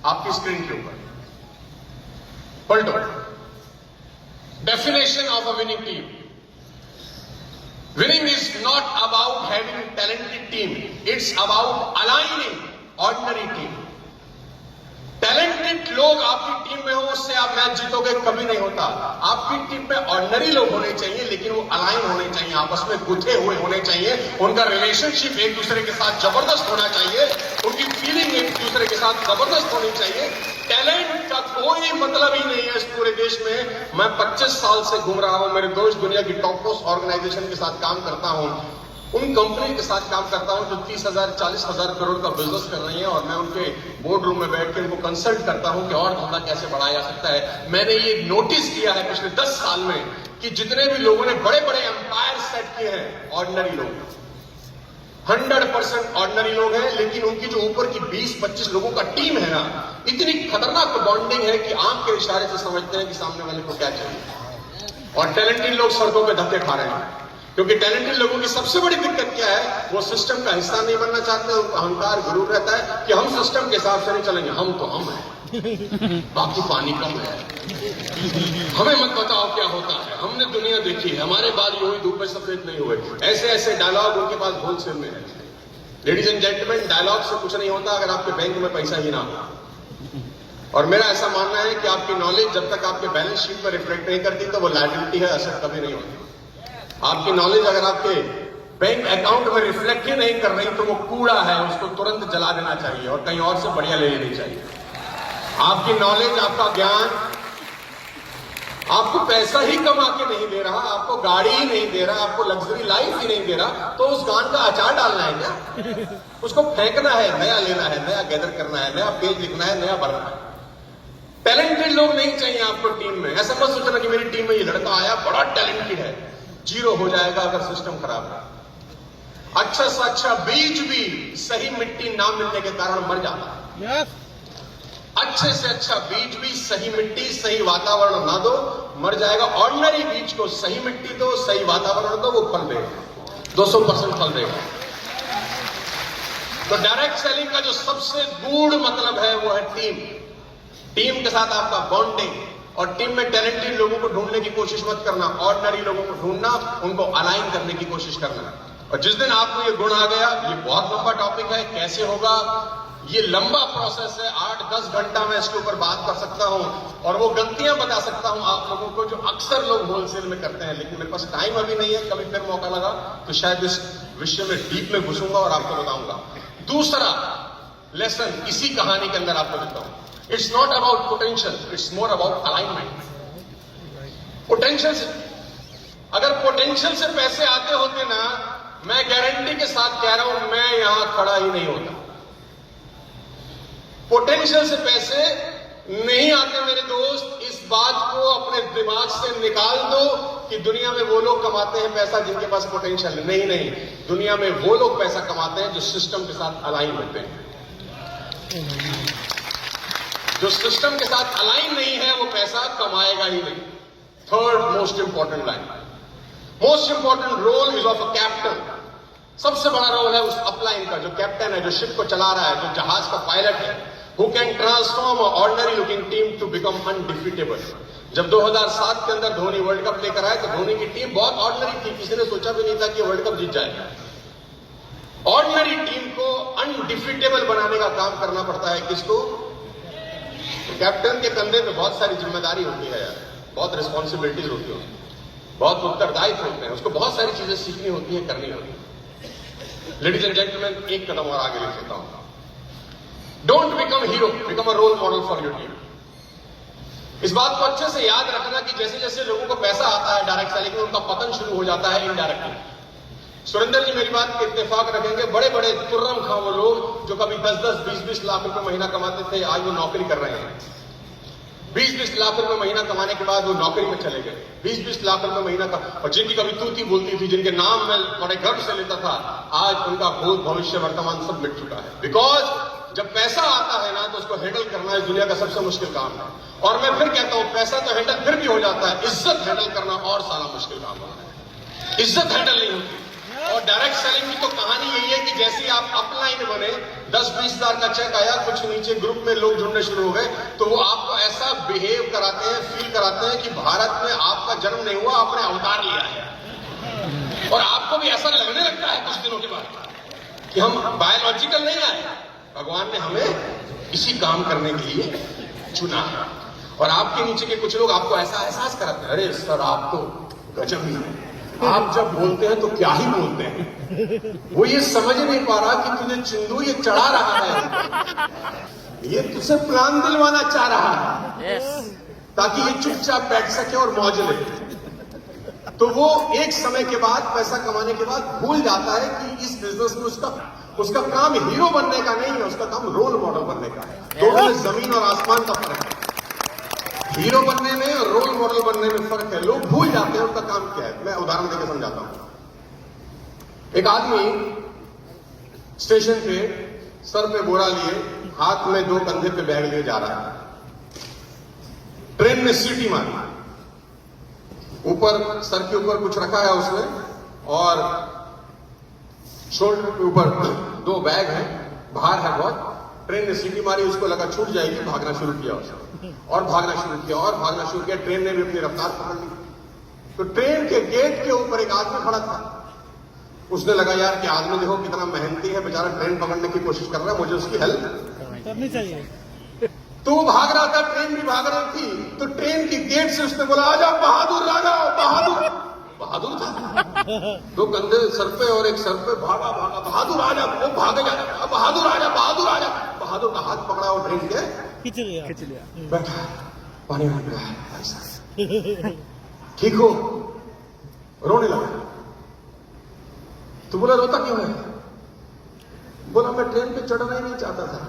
[SPEAKER 1] आपकी स्क्रीन के ऊपर पलटो। Definition of a winning team. Winning is not about having talented team. It's about aligning ordinary team. Talented लोग आपकी टीम में हो, उससे आप मैच जीतोगे, कभी नहीं होता। आपकी टीम में ऑर्डिनरी लोग होने चाहिए, लेकिन वो अलाइन होने चाहिए, आपस में गुथे हुए होने चाहिए, उनका रिलेशनशिप एक दूसरे के साथ जबरदस्त होना चाहिए, उनकी फीलिंग एक दूसरे के साथ जबरदस्त होनी चाहिए। टैलेंट का कोई मतलब ही नहीं है इस पूरे देश में। मैं 25 साल से घूम रहा हूं, मेरे दोस्त दुनिया की टॉप मोस्ट ऑर्गेनाइजेशन के साथ काम करता हूं, उन कंपनी के साथ काम करता हूं जो 30,000 40,000 करोड़ का बिजनेस कर रही है, और मैं उनके बोर्ड रूम में बैठ के उनको कंसल्ट करता हूं कि और धंधा कैसे बढ़ाया जा सकता है। मैंने ये नोटिस किया है पिछले 10 साल में कि जितने भी लोगों ने बड़े बड़े एम्पायर सेट किए हैं, ऑर्डिनरी लोग, 100% ऑर्डिनरी लोग हैं, लेकिन उनकी जो ऊपर की 20-25 लोगों का टीम है ना, इतनी खतरनाक बॉन्डिंग है कि आंख के इशारे से समझते हैं कि सामने वाले को क्या चाहिए। और टैलेंटेड लोग सड़कों पे धक्के खा रहे हैं, क्योंकि टैलेंटेड लोगों की सबसे बड़ी दिक्कत क्या है, वो सिस्टम का हिस्सा नहीं बनना चाहते। उनका अहंकार गुरूर रहता है कि हम सिस्टम के हिसाब से नहीं चलेंगे, हम तो हम हैं, बाकी पानी कम है, हमें मत बताओ क्या होता है, हमने दुनिया देखी है, हमारे बाल हुई धूप में सफेद नहीं हुए। ऐसे ऐसे डायलॉग उनके पास होलसेल में है। लेडीज एंड जेंटलमैन, डायलॉग से कुछ नहीं होता अगर आपके बैंक में पैसा ही ना हो। और मेरा ऐसा मानना है कि आपकी नॉलेज जब तक आपके बैलेंस शीट पर रिफ्लेक्ट नहीं करती तो वो लायबिलिटी है, असर कभी नहीं होती। आपकी नॉलेज अगर आपके बैंक अकाउंट में रिफ्लेक्ट ही नहीं कर रही तो वो कूड़ा है, उसको तुरंत जला देना चाहिए और कहीं और से बढ़िया ले लेनी चाहिए। आपकी नॉलेज, आपका ज्ञान आपको पैसा ही कमा के नहीं दे रहा, आपको गाड़ी ही नहीं दे रहा, आपको लग्जरी लाइफ ही नहीं दे रहा, तो उस गान का अचार डालना है क्या? उसको फेंकना है, नया लेना है, नया गैदर करना है, नया पेज लिखना है, नया भरना है। टैलेंटेड लोग नहीं चाहिए आपको टीम में। ऐसा मत सोचना कि मेरी टीम में ये लड़का आया बड़ा टैलेंटेड है, जीरो हो जाएगा अगर सिस्टम खराब है। अच्छा से अच्छा बीज भी सही मिट्टी ना मिलने के कारण मर जाता है। अच्छे से अच्छा बीज भी सही मिट्टी सही वातावरण ना दो, मर जाएगा। ऑर्डिनरी बीज को सही मिट्टी दो, सही वातावरण दो, वो फल देगा, 200% फल देगा। तो डायरेक्ट सेलिंग का जो सबसे गूढ़ मतलब है वो है टीम। टीम के साथ आपका बॉन्डिंग, और टीम में टैलेंटेड लोगों को ढूंढने की कोशिश मत करना, ऑर्डिनरी लोगों को ढूंढना, उनको अलाइन करने की कोशिश करना। और जिस दिन आपको ये गुण आ गया, ये बहुत लंबा टॉपिक है, कैसे होगा ये लंबा प्रोसेस है, 8-10 घंटा मैं इसके ऊपर बात कर सकता हूं और वो गलतियां बता सकता हूं आप लोगों को जो अक्सर लोग होलसेल में करते हैं, लेकिन मेरे पास टाइम अभी नहीं है। कभी फिर मौका लगा तो शायद इस विषय में डीप में घुसूंगा और आपको बताऊंगा। दूसरा लेसन इसी कहानी के अंदर आपको देता हूं। It's not about potential, it's more about alignment. Potential से, अगर पोटेंशियल से पैसे आते होते ना, मैं गारंटी के साथ कह रहा हूं मैं यहां खड़ा ही नहीं होता। पोटेंशियल से पैसे नहीं आते मेरे दोस्त, इस बात को अपने दिमाग से निकाल दो कि दुनिया में वो लोग कमाते हैं पैसा जिनके पास पोटेंशियल नहीं। नहीं, दुनिया में वो लोग पैसा कमाते हैं जो सिस्टम के साथ अलाइन होते हैं। जो सिस्टम के साथ अलाइन नहीं है वो पैसा कमाएगा ही नहीं। Third most important line, most important role is of a captain. सबसे बड़ा रोल है उस अपलाइन का, जो कैप्टन है, जो शिप को चला रहा है, जो जहाज का पायलट है, who can transform a ordinary looking team to become undefeatable. जब 2007 के अंदर धोनी वर्ल्ड कप लेकर आए तो धोनी की टीम बहुत ऑर्डिनरी थी, किसी ने सोचा भी नहीं था कि वर्ल्ड कप जीत जाएगा। ऑर्डिनरी टीम को अनडिफीटेबल बनाने का काम करना पड़ता है किसको? तो कैप्टन के कंधे पे बहुत सारी जिम्मेदारी होती है यार, बहुत रिस्पॉन्सिबिलिटीज होती है, बहुत उत्तरदायित्व होते हैं, उसको बहुत सारी चीजें सीखनी होती है, करनी होती है। लेडीज एंड जेंटलमैन, एक कदम और आगे ले सकता हूं। Don't become hero, become a role model for your team. इस बात को अच्छे से याद रखना कि जैसे जैसे लोगों को पैसा आता है डायरेक्ट सेलिंग में, उनका पतन शुरू हो जाता है इनडायरेक्टली। सुरेंद्र जी मेरी बात पे इत्तेफाक रखेंगे, बड़े बड़े तुर्रम खां वो लोग जो कभी 10-10, 20-20 लाख रुपए महीना कमाते थे, आज वो नौकरी कर रहे हैं। 20-20 लाख रुपए महीना कमाने के बाद वो नौकरी में चले गए। 20-20 लाख रुपए महीना का, और जिनकी कभी तूती बोलती थी, जिनके नाम मैं बड़े गर्व से लेता था, आज उनका भूत भविष्य वर्तमान सब मिट चुका है। बिकॉज जब पैसा आता है ना तो उसको हैंडल करना इस दुनिया का सबसे मुश्किल काम है। और मैं फिर कहता हूं, पैसा तो हैंडल फिर भी हो जाता है, इज्जत हैंडल करना और सारा मुश्किल काम है। इज्जत हैंडल नहीं होती। और डायरेक्ट सेलिंग की तो कहानी यही है कि जैसे ही आप अपलाइन बने, 10-20 हजार का चेक आया, कुछ नीचे ग्रुप में लोग जुड़ने शुरू हो गए, तो वो आपको ऐसा बिहेव कराते हैं, फील कराते हैं कि भारत में आपका जन्म नहीं हुआ, आपने अवतार लिया है। और आपको भी ऐसा लगने लगता है कुछ दिनों के बाद कि हम बायोलॉजिकल नहीं आए, भगवान ने हमें इसी काम करने के लिए चुना है। और आपके नीचे के कुछ लोग आपको ऐसा एहसास कराते हैं, अरे सर आप तो गजब ही हैं, आप जब बोलते हैं तो क्या ही बोलते हैं। वो ये समझ नहीं पा रहा कि तुझे चिंदू ये चढ़ा रहा है, ये तुझसे प्लान दिलवाना चाह रहा है ताकि ये चुपचाप बैठ सके और मौज ले। तो वो एक समय के बाद, पैसा कमाने के बाद भूल जाता है कि इस बिजनेस में उसका काम हीरो बनने का नहीं है, उसका काम रोल मॉडल बनने का है। दोनों में जमीन और आसमान का फर्क है। हीरो बनने में और रोल मॉडल बनने में फर्क है। लोग भूल जाते हैं उसका काम क्या है। मैं उदाहरण देकर समझाता हूं। एक आदमी स्टेशन पे सर पे बोरा लिए, हाथ में 2 कंधे पे बैग लिए जा रहा है। ट्रेन ने सीटी मारी, ऊपर सर के ऊपर कुछ रखा है उसने और शोल्डर के ऊपर 2 बैग हैं, भार है बहुत। ट्रेन ने सीटी मारी, उसको लगा छूट जाएगी, भागना शुरू किया उसने और भागना शुरू किया और भागना शुरू किया। ट्रेन ने भी अपनी रफ्तार पकड़ ली। तो ट्रेन के गेट के ऊपर एक आदमी खड़ा था। उसने लगा यार कि आदमी देखो कितना मेहनती है, बेचारा ट्रेन पकड़ने की कोशिश कर रहा है, मुझे उसकी हेल्प
[SPEAKER 3] करनी चाहिए।
[SPEAKER 1] तो वो भाग रहा था, ट्रेन भी भाग रही थी। तो ट्रेन की गेट से उसने बोला, आजा बहादुर राजा, बहादुर। बहादुर था, 2 कंधे सर पे और एक सर पे, भागा भागा, बहादुर आजा। वो भागे जा रहा, बहादुर आजा, बहादुर आजा। बहादुर का हाथ पकड़ा और ट्रेन के
[SPEAKER 3] खींच लिया।
[SPEAKER 1] बैठा, पानी मांग रहा है, ऐसा ठीक हो? रोने लगा। तो बोला रोता क्यों है? बोला मैं ट्रेन पे चढ़ना ही नहीं चाहता था।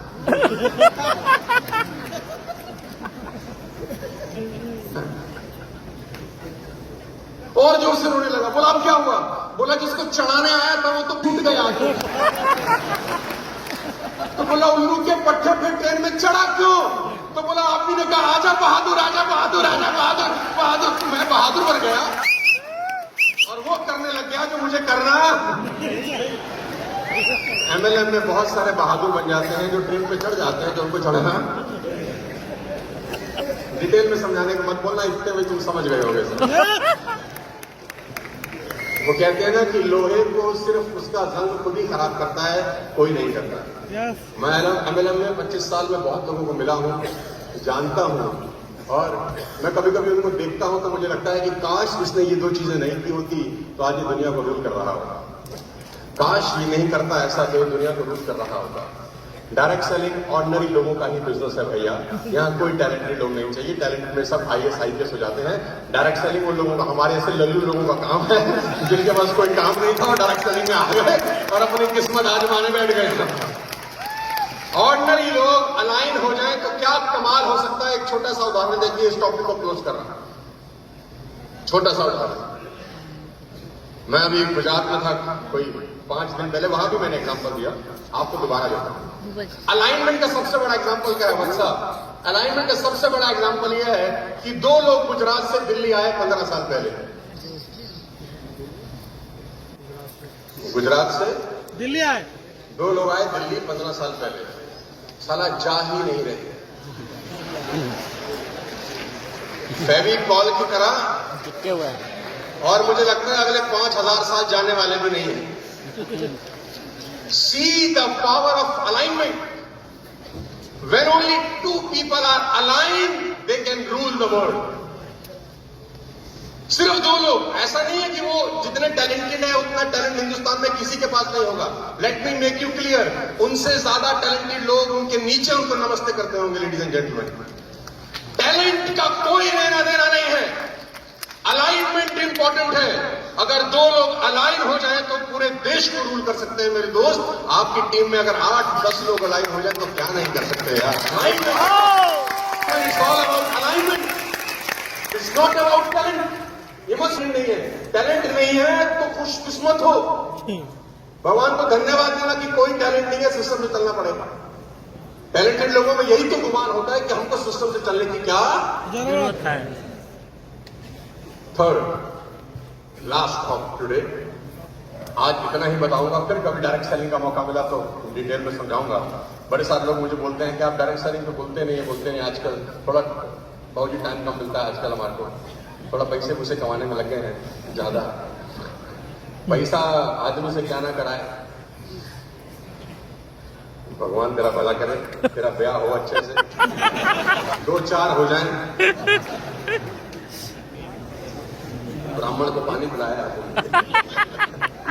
[SPEAKER 1] और जोर से रोने लगा। बोला अब क्या हुआ? बोला जिसको चढ़ाने आया था वो तो टूट गया। तो बोला उल्लू के पट्टे पे ट्रेन में चढ़ा क्यों? तो बोला आदमी ने कहा आजा बहादुर, आजा बहादुर, आजा बहादुर, बहादुर। मैं बहादुर बन गया और वो करने लग गया जो मुझे करना। एमएलएम में बहुत सारे बहादुर बन जाते हैं जो ट्रेन पे चढ़ जाते हैं, जो उनको चढ़ना। डिटेल में समझाने को मत बोलना, इतने में तुम समझ गए होगे सब। वो कहते हैं ना कि लोहे को सिर्फ उसका जंग खुद ही खराब करता है, कोई नहीं करता। मैं एमएलएम में 25 साल में बहुत लोगों को मिला हूं, जानता हूं, और मैं कभी कभी उनको देखता हूं तो मुझे लगता है कि काश इसने ये 2 चीजें नहीं की होती तो आज ये दुनिया को रूल कर रहा होगा। काश ये नहीं करता ऐसा तो दुनिया को रूल कर रहा होगा। डायरेक्ट सेलिंग ऑर्डिनरी लोगों का ही बिजनेस है भैया। यहाँ कोई टैलेंटेड लोग नहीं चाहिए। टैलेंटेड में सब IAS IPS हो जाते हैं। डायरेक्ट सेलिंग उन लोगों का, हमारे ऐसे लल्लू लोगों का काम है जिनके पास कोई काम नहीं था और डायरेक्ट सेलिंग में आ गए और अपनी किस्मत आजमाने बैठ गए। ऑर्डिनरी लोग अलाइन हो जाए तो क्या कमाल हो सकता है। एक छोटा सा उदाहरण देखिए, इस टॉपिक को क्लोज कर रहा हूं। छोटा सा उदाहरण, मैं अभी गुजरात में था कोई 5 दिन पहले, वहां भी मैंने एग्जांपल दिया, आपको दोबारा देता हूं। अलाइनमेंट का सबसे बड़ा एग्जांपल क्या है वत्सा? अलाइनमेंट का सबसे बड़ा एग्जांपल यह है कि 2 लोग गुजरात से दिल्ली आए 15 साल पहले। गुजरात से
[SPEAKER 3] दिल्ली आए,
[SPEAKER 1] 2 लोग आए दिल्ली 15 साल पहले। साला जा ही नहीं रहे, फेविकॉल की तरह
[SPEAKER 2] चिपके हुए हैं।
[SPEAKER 1] और मुझे लगता है अगले 5000 साल जाने वाले भी नहीं है। See the power of alignment. When only 2 people are aligned, they can rule the world. सिर्फ 2 लोग, ऐसा नहीं है कि वो जितने टैलेंटेड है उतना टैलेंट हिंदुस्तान में किसी के पास नहीं होगा। Let me make you clear, उनसे ज्यादा टैलेंटेड लोग उनके नीचे उनको नमस्ते करते होंगे। लेडीज एंड जेंटलमैन, टैलेंट का कोई लेना देना नहीं है, अलाइनमेंट इंपॉर्टेंट है। अगर 2 लोग अलाइन हो जाएं तो पूरे देश को रूल कर सकते हैं मेरे दोस्त। आपकी टीम में अगर 8-10 लोग अलाइन हो जाए तो क्या नहीं कर सकते यार। It's all about alignment, it's not about talent. Emotion नहीं है, टैलेंट नहीं है तो खुशकिस्मत हो। भगवान को धन्यवाद देना कि कोई टैलेंट नहीं है, सिस्टम से चलना पड़ेगा। टैलेंटेड लोगों में यही तो गुमान होता है कि हमको सिस्टम से चलने की क्या
[SPEAKER 3] जरूरत है।
[SPEAKER 1] थर्ड लास्ट ऑफ टुडे, आज इतना ही बताऊंगा, फिर कभी डायरेक्ट सेलिंग का मौका मिला तो डिटेल में समझाऊंगा। बड़े सारे लोग मुझे बोलते हैं कि आप डायरेक्ट सेलिंग पे बोलते नहीं। आजकल थोड़ा बहुत ही टाइम कम मिलता है आजकल हमारे को, थोड़ा पैसे मुझसे कमाने में लग गए हैं ज्यादा। पैसा आदमी से क्या ना कराए, भगवान तेरा भला करे, तेरा ब्याह हो अच्छे से, 2-4 हो जाएं। ब्राह्मण को पानी पिलाया,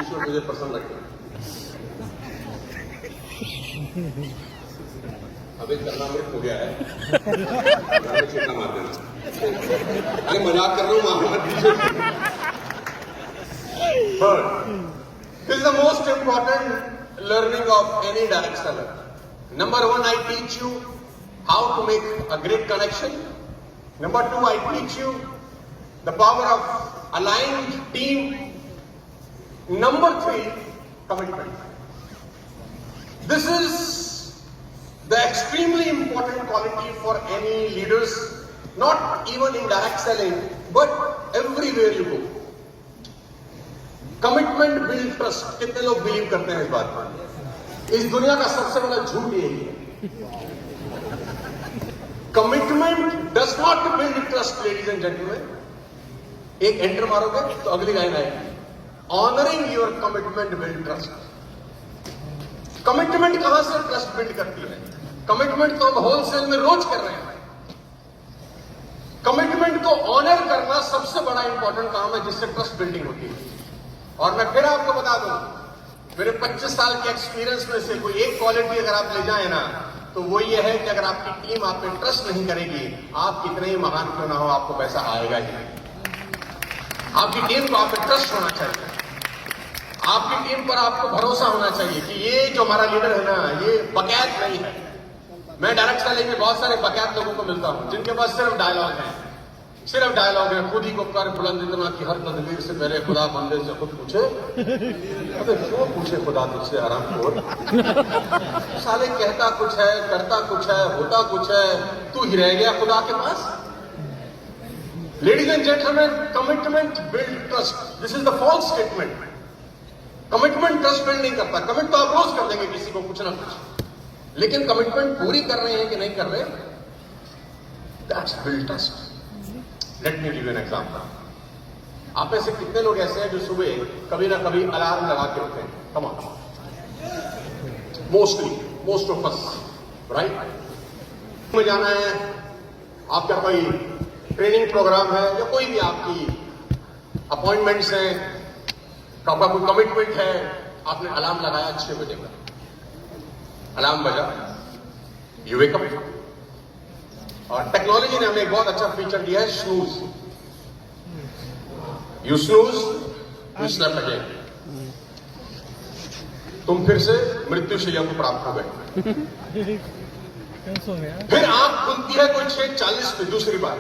[SPEAKER 1] ईश्वर मुझे प्रसन्न रखे। अब एक करना मेरे हो गया है, छींटा मार देना। अरे मजाक कर रहा हूं, माफी मत दीजिए। Third, this is the most important learning of any direct seller. Number 1, I teach you how to make a great connection. Number 2, I teach you the power of aligned team. Number 3, commitment. This is the extremely important quality for any leaders, not even in direct selling, but everywhere you go. Commitment build trust. कितने लोग बिलीव करते हैं इस बात पर? इस दुनिया का सबसे बड़ा झूठ यही है। Commitment does not build trust ladies and gentleman. एक एंटर मारोगे तो अगली लाइन आएगी, honouring your commitment build trust. Commitment कहां से ट्रस्ट बिल्ड करती है? कमिटमेंट तो हम होलसेल में रोज कर रहे हैं। कमिटमेंट को ऑनर करना सबसे बड़ा इंपॉर्टेंट काम है, जिससे ट्रस्ट बिल्डिंग होती है। और मैं फिर आपको बता दूं, मेरे 25 साल के एक्सपीरियंस में से कोई एक क्वालिटी अगर आप ले जाए ना, तो वो ये है कि अगर आपकी टीम आप पे ट्रस्ट नहीं करेगी, आप कितने ही महान क्यों ना हो, आपको पैसा आएगा ही नहीं। आपकी टीम को आप पे ट्रस्ट होना चाहिए, आपकी टीम पर आपको भरोसा होना चाहिए कि ये जो हमारा लीडर है ना, ये बकैत नहीं है। मैं डायरेक्ट सेलिंग में बहुत सारे बकैत लोगों को मिलता हूं, जिनके पास सिर्फ डायलॉग है, सिर्फ डायलॉग है। खुद ही को कर बुलंद इतना कि हर तदबीर से पहले खुदा बंदे से खुद पूछे। अबे क्यों पूछे खुदा तुझसे हरामखोर? साले कहता कुछ है, करता कुछ है, होता कुछ है, तू ही रह गया खुदा के पास। Ladies and gentleman, commitment build trust. This is the false statement. Commitment trust build नहीं करता। कमिट तो आप रोज कर देंगे किसी को कुछ ना कुछ, लेकिन कमिटमेंट पूरी कर रहे हैं कि नहीं कर रहे, that's build trust. Let me give an example. आप में से कितने लोग ऐसे हैं जो सुबह कभी ना कभी अलार्म लगा के उठते हैं? Come on, most of us, right? में जाना है, आपका कोई ट्रेनिंग प्रोग्राम है या कोई भी आपकी अपॉइंटमेंट्स हैं, आपका कोई कमिटमेंट है, आपने अलार्म लगाया 6 बजे का, अलार्म बजा, यू वेक अप। और टेक्नोलॉजी ने हमें एक बहुत अच्छा फीचर दिया है, snooze. You snooze, you snap again. तुम फिर से मृत्यु शैया को प्राप्त हो गए। फिर आंख खुलती है कोई 6:40 पे दूसरी बार,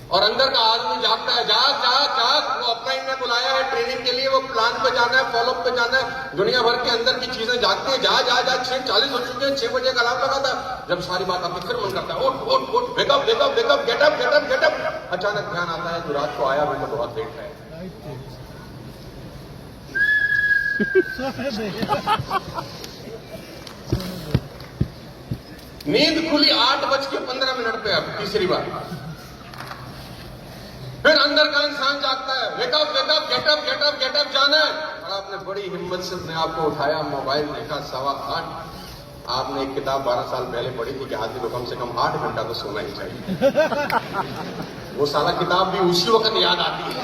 [SPEAKER 1] और अंदर का आदमी जागता है, जाग जाग जाग। वो अपना ही ने बुलाया है ट्रेनिंग के लिए, वो प्लान पे जाना है, फॉलोअप पे जाना है, दुनिया भर के अंदर की चीजें जागती है। जा जा जा 6:40 हो चुके हैं, 6 बजे का अलार्म लगा था। जब सारी बात आती फिर मन करता है, उठ उठ उठ, wake up wake up wake up, getup getup getup. अचानक ध्यान आता है, जो रात को आया मैं तो बहुत लेट है। नींद खुली 8:15 पे, अब तीसरी बार फिर अंदर का इंसान जागता है, wake up wake up, getup getup getup, जाना है। और आपने बड़ी हिम्मत से अपने आप को उठाया, मोबाइल देखा 8:15। आपने एक किताब 12 साल पहले पढ़ी थी कि आदमी को कम से कम 8 घंटा तो सोना ही चाहिए। वो साला किताब भी उसी वक्त याद आती है,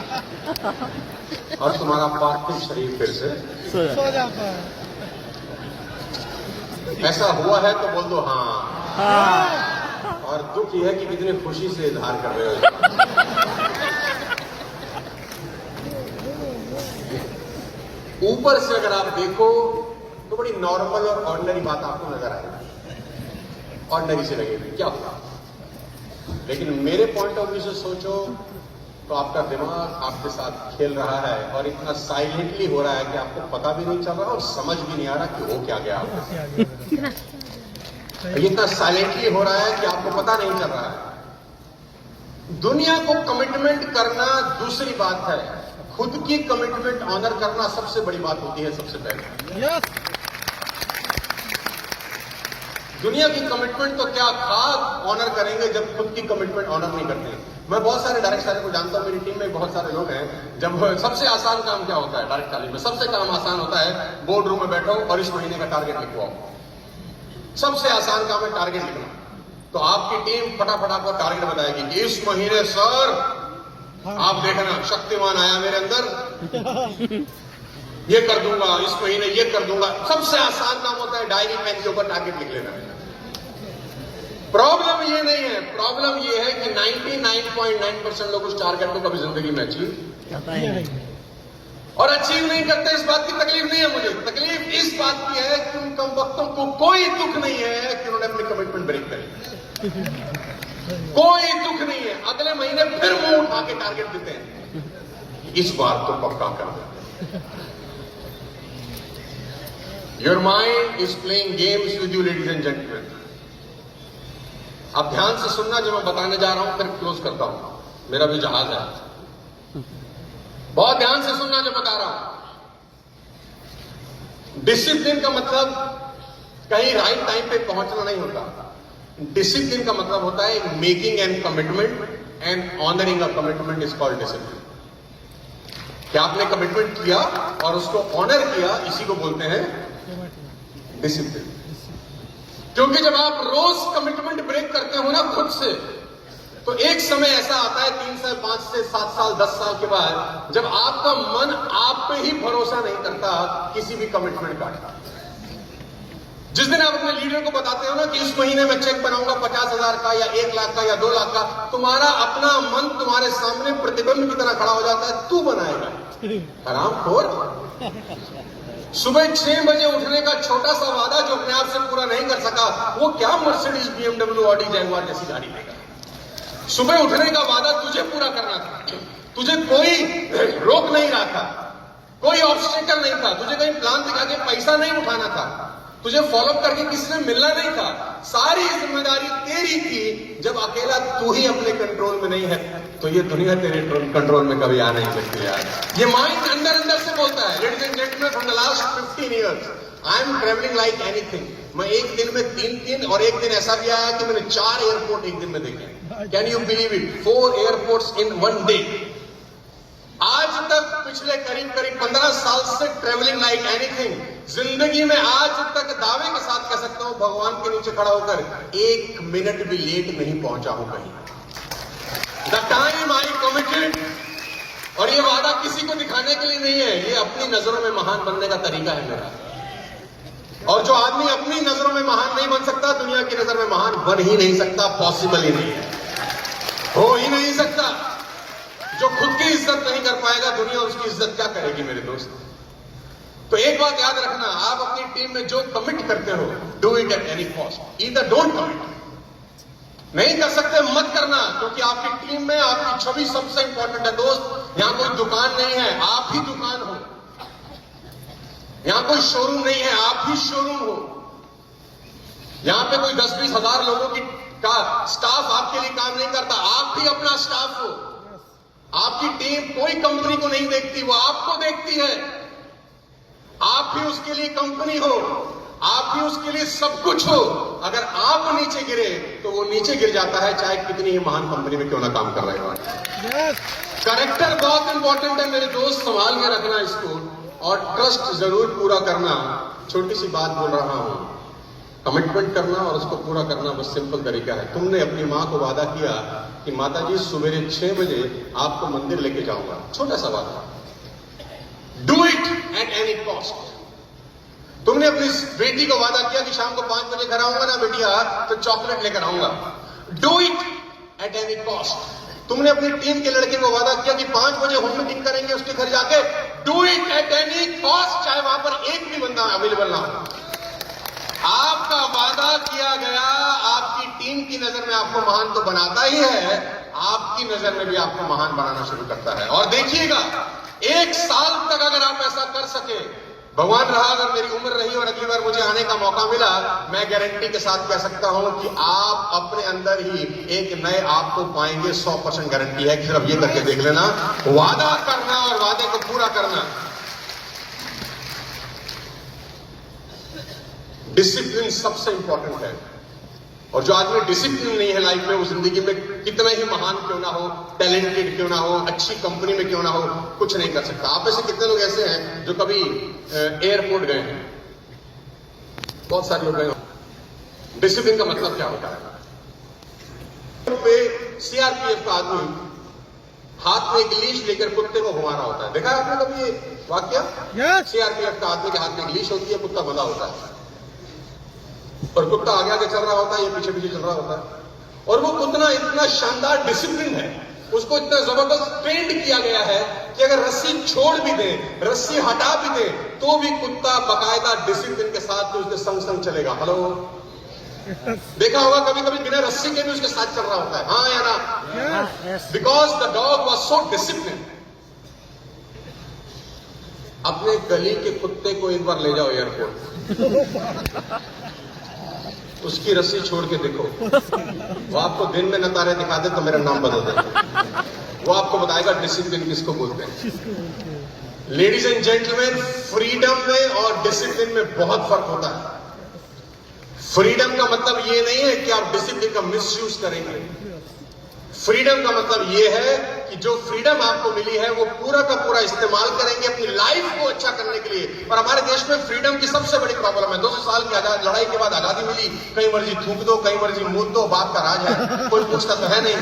[SPEAKER 1] और तुम्हारा पार्थिव शरीर फिर से
[SPEAKER 3] सो जाता है।
[SPEAKER 1] ऐसा हुआ है तो बोल दो हाँ। और दुख यह है कि कितनी खुशी से इजहार कर रहे हो। ऊपर से अगर आप देखो तो बड़ी नॉर्मल और ऑर्डिनरी बात आपको नजर आएगी, ऑर्डिनरी से लगेगी क्या हुआ। लेकिन मेरे पॉइंट ऑफ व्यू से सोचो तो आपका दिमाग आपके साथ खेल रहा है, और इतना साइलेंटली हो रहा है कि आपको पता भी नहीं चल रहा और समझ भी नहीं आ रहा कि हो क्या गया। इतना साइलेंटली हो रहा है कि आपको पता नहीं चल रहा है। दुनिया को कमिटमेंट करना दूसरी बात है, खुद की कमिटमेंट ऑनर करना सबसे बड़ी बात होती है। सबसे पहले दुनिया की कमिटमेंट तो क्या खास ऑनर करेंगे जब खुद की कमिटमेंट ऑनर नहीं करते। मैं बहुत सारे डायरेक्ट सेलर को जानता हूं, मेरी टीम में बहुत सारे लोग हैं। जब सबसे आसान काम क्या होता है डायरेक्ट सेलिंग में? सबसे काम आसान होता है, बोर्ड रूम में बैठो और इस महीने का टारगेट लिखवाओ। सबसे आसान काम है टारगेट लिखना। तो आपकी टीम फटाफट आपको टारगेट बताएगी कि इस महीने सर आप देखना शक्तिमान आया मेरे अंदर, ये कर दूंगा, इस महीने ये कर दूंगा। सबसे आसान काम होता है डायरी पेन के ऊपर टारगेट लिख लेना। प्रॉब्लम ये नहीं है, प्रॉब्लम ये है कि 99.9% लोग उस टारगेट को कभी जिंदगी में अचीव
[SPEAKER 3] करता ही नहीं।
[SPEAKER 1] और अचीव नहीं करते। इस बात की तकलीफ नहीं है मुझे, तकलीफ इस बात की है कि उन कम वक्तों को कोई दुख नहीं है कि उन्होंने अपनी कमिटमेंट ब्रेक करी। कोई दुख नहीं है, अगले महीने फिर मुंह उठा के टारगेट देते हैं, इस बार तो पक्का कर देते। Your mind is playing games with you ladies and gentleman. आप ध्यान से सुनना जो मैं बताने जा रहा हूं, फिर क्लोज करता हूं। मेरा भी जहाज है, बहुत ध्यान से सुनना जो बता रहा हूं। डिसिप्लिन का मतलब कहीं राइट टाइम पे पहुंचना नहीं होता। डिसिप्लिन का मतलब होता है making an commitment and honouring a commitment is called discipline. क्या आपने कमिटमेंट किया और उसको ऑनर किया, इसी को बोलते हैं डिसिप्लिन। क्योंकि जब आप रोज कमिटमेंट ब्रेक करते हो ना खुद से, तो एक समय ऐसा आता है 3 से 5 से 7 साल 10 साल के बाद, जब आपका मन आप पे ही भरोसा नहीं करता किसी भी कमिटमेंट का। जिस दिन आप अपने लीडर को बताते हो ना कि इस महीने में चेक बनाऊंगा 50,000 का या 1 लाख का या 2 लाख का, तुम्हारा अपना मन तुम्हारे सामने प्रतिबंध की तरह खड़ा हो जाता है, तू बनाएगा हरामखोर। सुबह 6 बजे उठने का छोटा सा वादा जो अपने आप से पूरा नहीं कर सका, वो क्या मर्सिडीज BMW ऑडी जैगुआर जैसी गाड़ी लेगा। सुबह उठने का वादा तुझे पूरा करना था, तुझे कोई रोक नहीं रहा था, कोई ऑब्स्टेकल नहीं था, तुझे कहीं प्लान दिखा के पैसा नहीं उठाना था, तुझे फॉलोअप करके किसी से मिलना नहीं था। सारी जिम्मेदारी तेरी थी। जब अकेला तू ही अपने कंट्रोल में नहीं है तो ये दुनिया तेरे कंट्रोल में कभी आ नहीं सकती यार। ये माइंड अंदर अंदर से बोलता है। Ladies and gentleman, from the last 15 years I am travelling like anything. मैं एक दिन में 3 और एक दिन ऐसा भी आया कि मैंने 4 एयरपोर्ट एक दिन में देखे। Can you believe it? 4 airports in 1 day. आज तक पिछले करीब 15 साल से ट्रेवलिंग लाइक एनीथिंग। जिंदगी में आज तक दावे के साथ कह सकता हूं, भगवान के नीचे खड़ा होकर 1 मिनट भी लेट नहीं पहुंचा हूं कहीं। The time I committed. और ये वादा किसी को दिखाने के लिए नहीं है, ये अपनी नजरों में महान बनने का तरीका है मेरा। और जो आदमी अपनी नजरों में महान नहीं बन सकता, दुनिया की नजर में महान बन ही नहीं सकता, पॉसिबल ही नहीं है, हो ही नहीं सकता। जो खुद की इज्जत नहीं कर पाएगा, दुनिया उसकी इज्जत क्या करेगी मेरे दोस्त। तो एक बात याद रखना, आप अपनी टीम में जो कमिट करते हो, do it at any cost. Either don't commit, नहीं कर सकते मत करना, क्योंकि आपकी टीम में आपकी छवि सबसे इंपॉर्टेंट है दोस्त। यहां कोई दुकान नहीं है, आप ही दुकान हो। यहां कोई शोरूम नहीं है, आप ही शोरूम हो। यहां पे कोई 10-20 हजार लोगों का स्टाफ आपके लिए काम नहीं करता, आप ही अपना स्टाफ हो। आपकी टीम कोई कंपनी को नहीं देखती, वो आपको देखती है। आप भी उसके लिए कंपनी हो, आप भी उसके लिए सब कुछ हो। अगर आप नीचे गिरे तो वो नीचे गिर जाता है, चाहे कितनी ही महान कंपनी में क्यों ना काम कर रहे हो। कैरेक्टर बहुत इंपॉर्टेंट है मेरे दोस्त, संभाल के रखना इसको, और ट्रस्ट जरूर पूरा करना। छोटी सी बात बोल रहा हूं, कमिटमेंट करना और उसको पूरा करना बस सिंपल तरीका है। तुमने अपनी मां को वादा किया कि माता जी सवेरे 6 बजे आपको मंदिर लेके जाऊंगा, छोटा सा वादा। Do it at any cost. तुमने अपनी बेटी को वादा किया कि शाम को 5 बजे घर आऊंगा ना बेटिया, तो चॉकलेट लेकर आऊंगा। Do it at any cost. तुमने अपनी टीम के लड़के को वादा किया कि 5 बजे होम मीटिंग करेंगे उसके घर जाके। Do it at any cost, चाहे वहां पर एक भी बंदा अवेलेबल ना हो। आपका वादा किया गया आपकी टीम की नजर में आपको महान तो बनाता ही है, आपकी नजर में भी आपको महान बनाना शुरू करता है। और देखिएगा, 1 साल तक अगर आप ऐसा कर सके, भगवान रहा अगर मेरी उम्र रही और अगली बार मुझे आने का मौका मिला, मैं गारंटी के साथ कह सकता हूं कि आप अपने अंदर ही एक नए आप को पाएंगे। 100% गारंटी है कि सिर्फ ये करके देख लेना, वादा करना और वादे को पूरा करना। डिसिप्लिन सबसे इंपॉर्टेंट है। और जो आदमी डिसिप्लिन नहीं है लाइफ में, वो जिंदगी में कितना ही महान क्यों ना हो, टैलेंटेड क्यों ना हो, अच्छी कंपनी में क्यों ना हो, कुछ नहीं कर सकता। आप में से कितने लोग ऐसे हैं जो कभी एयरपोर्ट गए हैं? बहुत सारे लोग गए। डिसिप्लिन का मतलब क्या होता है? पे सीआरपीएफ का आदमी हाथ में एक लीश लेकर कुत्ते को घुमा रहा होता है। देखा है आपने कभी ये वाक्य?
[SPEAKER 3] यस
[SPEAKER 1] सीआरपीएफ का आदमी के हाथ में एक लीश होती है, कुत्ता बंधा होता है और कुत्ता आगे आगे चल रहा होता है, ये पीछे पीछे चल रहा होता है। और वो कुत्ता इतना शानदार डिसिप्लिन है, उसको इतना जबरदस्त ट्रेंड किया गया है कि अगर रस्सी छोड़ भी दे, रस्सी हटा भी दे, तो भी कुत्ता बकायदा डिसिप्लिन के साथ उसके संग संग चलेगा। हेलो, देखा होगा कभी कभी बिना रस्सी के भी उसके साथ चल रहा होता है, हाँ या ना?
[SPEAKER 3] Yes
[SPEAKER 1] because the dog was so discipline. अपने गली के कुत्ते को एक बार ले जाओ एयरपोर्ट, उसकी रस्सी छोड़ के देखो, वो आपको दिन में नतारे दिखा दे तो मेरा नाम बदल दे, वो आपको बताएगा डिसिप्लिन किसको बोलते हैं। लेडीज एंड जेंटलमैन, फ्रीडम में और डिसिप्लिन में बहुत फर्क होता है। फ्रीडम का मतलब ये नहीं है कि आप डिसिप्लिन का मिसयूज करेंगे। फ्रीडम का मतलब ये है कि जो फ्रीडम आपको मिली है वो पूरा का पूरा इस्तेमाल करेंगे अपनी लाइफ को अच्छा करने के लिए। और हमारे देश में फ्रीडम की सबसे बड़ी प्रॉब्लम है, 200 साल की लड़ाई के बाद आजादी मिली, कहीं मर्जी थूक दो, कहीं मर्जी मूत दो, बाप का राज है, कोई पूछता तो है नहीं।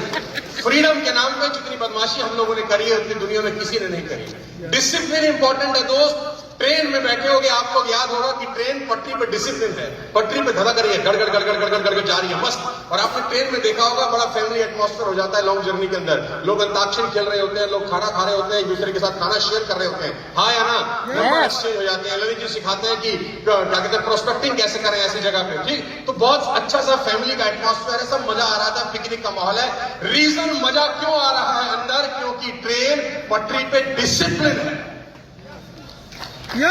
[SPEAKER 1] फ्रीडम के नाम पे जितनी बदमाशी हम लोगों ने करी है उतनी दुनिया में किसी ने नहीं करी। डिसिप्लिन इंपॉर्टेंट है दोस्त। ट्रेन में बैठे होगे, आप लोग याद होगा कि ट्रेन पटरी पे डिसिप्लिन है, पटरी पे धड़क रही है, गड़गड़ गड़गड़ गड़गड़ गड़गड़ जा रही है, मस्त। और आपने ट्रेन में देखा होगा बड़ा फैमिली एटमॉस्फेयर हो जाता है लॉन्ग जर्नी के अंदर। लोग अंताक्षरी खेल रहे होते हैं, लोग खाना खा रहे होते हैं, एक दूसरे के साथ खाना शेयर कर रहे होते हैं, हाँ या ना? नंबर एक्सचेंज हो जाते हैं। ललित जी सिखाते हैं कि क्या कहते हैं प्रोस्पेक्टिंग कैसे करें ऐसी जगह पे, ठीक? तो बहुत अच्छा सा फैमिली का एटमॉस्फेयर है, सब मजा आ रहा था, पिकनिक का माहौल है। रीजन मजा क्यों आ रहा है अंदर? क्योंकि ट्रेन पटरी पे डिसिप्लिन है।
[SPEAKER 3] या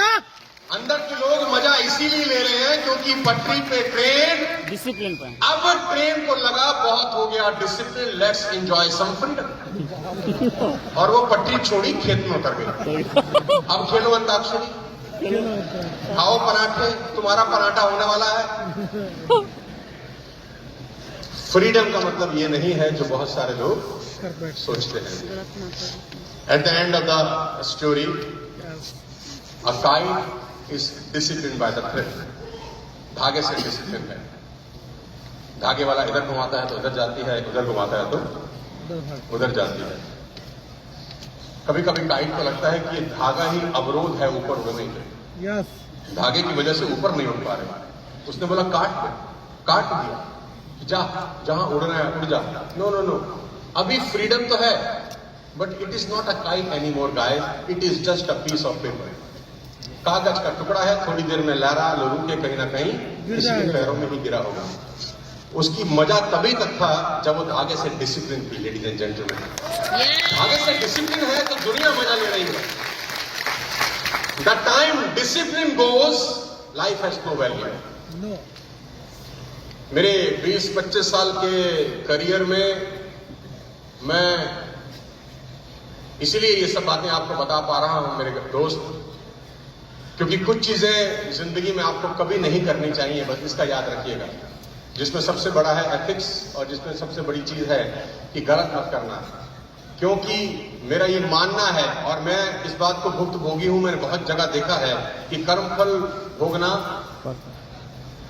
[SPEAKER 1] अंदर के लोग मजा इसीलिए ले रहे हैं क्योंकि पटरी पे ट्रेन
[SPEAKER 2] डिसिप्लिन पे
[SPEAKER 1] अब ट्रेन को लगा बहुत हो गया discipline, let's enjoy some freedom. और वो पटरी छोड़ी, खेत में उतर गई। अब खेलो अंताक्षरी, खाओ पराठे, तुम्हारा पराठा होने वाला है। फ्रीडम का मतलब ये नहीं है जो बहुत सारे लोग सोचते हैं। At the end of the story, a kite is disciplined by the thread. धागे से डिसिप्लिन है। धागे वाला इधर घुमाता है तो इधर जाती है, उधर घुमाता है तो उधर जाती है। कभी कभी काइट को लगता है कि ये धागा ही अवरोध है ऊपर उड़ने के।
[SPEAKER 3] यस
[SPEAKER 1] धागे की वजह से ऊपर नहीं उड़ पा रहे। उसने बोला काट दिया, जा जहां उड़ना है उड़ जा। नो नो नो, अभी फ्रीडम तो है, but it is not a kite any more guys, it is just a piece of paper. कागज का टुकड़ा है, थोड़ी देर में लहरा लुरू के कहीं ना कहीं किसी के पैरों में ही गिरा होगा। उसकी मजा तभी तक था जब वो धागे से डिसिप्लिन थी। लेडीज एंड जेंटलमैन, धागे से डिसिप्लिन है तो दुनिया मजा ले रही है। The time discipline goes, life has no value.
[SPEAKER 3] No
[SPEAKER 1] मेरे 20-25 साल के करियर में मैं इसीलिए ये सब बातें आपको बता पा रहा हूं मेरे दोस्त, क्योंकि कुछ चीजें जिंदगी में आपको कभी नहीं करनी चाहिए, बस इसका याद रखिएगा। जिसमें सबसे बड़ा है एथिक्स, और जिसमें सबसे बड़ी चीज है कि गलत मत करना। क्योंकि मेरा ये मानना है, और मैं इस बात को भुक्तभोगी हूं, मैंने बहुत जगह देखा है कि कर्मफल भोगना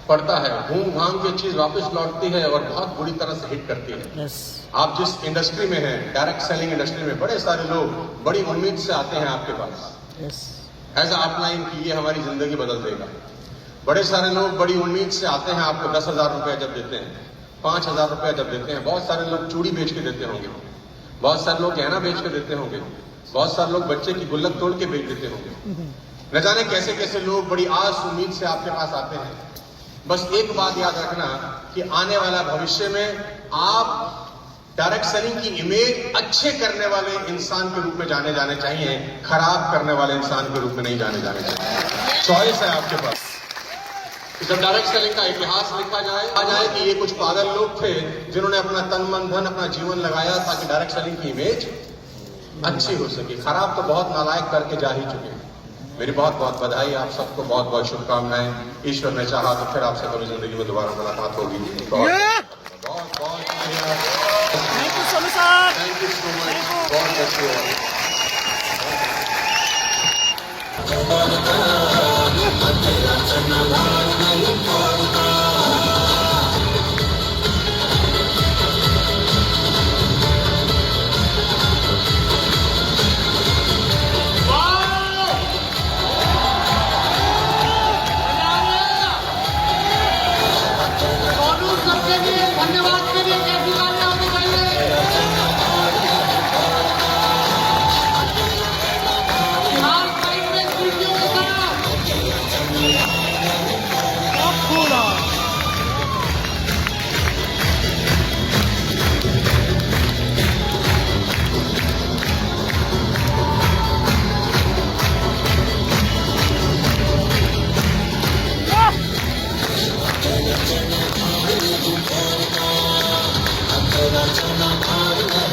[SPEAKER 1] पड़ता है। घूम घाम के चीज वापस लौटती है और बहुत बुरी तरह से हिट करती है।
[SPEAKER 2] यस
[SPEAKER 1] आप जिस इंडस्ट्री में हैं, डायरेक्ट सेलिंग इंडस्ट्री में, बड़े सारे लोग बड़ी उम्मीद से आते हैं आपके पास,
[SPEAKER 2] यस
[SPEAKER 1] ऐसा अपलाइन कि ये हमारी जिंदगी बदल देगा। बड़े सारे लोग बड़ी उम्मीद से आते हैं, आपको 10,000 रुपया जब देते हैं, 5,000 रुपया जब देते हैं, बहुत सारे लोग चूड़ी बेच के देते होंगे, बहुत सारे लोग गहना बेच के देते होंगे, बहुत सारे लोग बच्चे की गुल्लक तोड़ के बेच देते होंगे। न जाने कैसे कैसे लोग बड़ी आस उम्मीद से आपके पास आते हैं। बस एक बात याद रखना कि आने वाला भविष्य में आप डायरेक्ट सेलिंग की इमेज अच्छे करने वाले इंसान के रूप में जाने चाहिए, खराब करने वाले इंसान के रूप में नहीं जाने चाहिए। चॉइस है आपके पास। जब डायरेक्ट सेलिंग का इतिहास लिखा जाए कि ये कुछ पागल लोग थे जिन्होंने अपना तन मन धन अपना जीवन लगाया ताकि डायरेक्ट सेलिंग की इमेज अच्छी हो सके। खराब तो बहुत नालायक करके जा ही चुके हैं। मेरी बहुत बहुत बधाई, आप सबको बहुत बहुत शुभकामनाएं। ईश्वर ने चाहा तो फिर आपसे कभी जिंदगी में दोबारा मुलाकात होगी। बहुत बहुत शुक्रिया।
[SPEAKER 2] Thank you so much.
[SPEAKER 1] Thank you so much. God bless you all.
[SPEAKER 4] Hare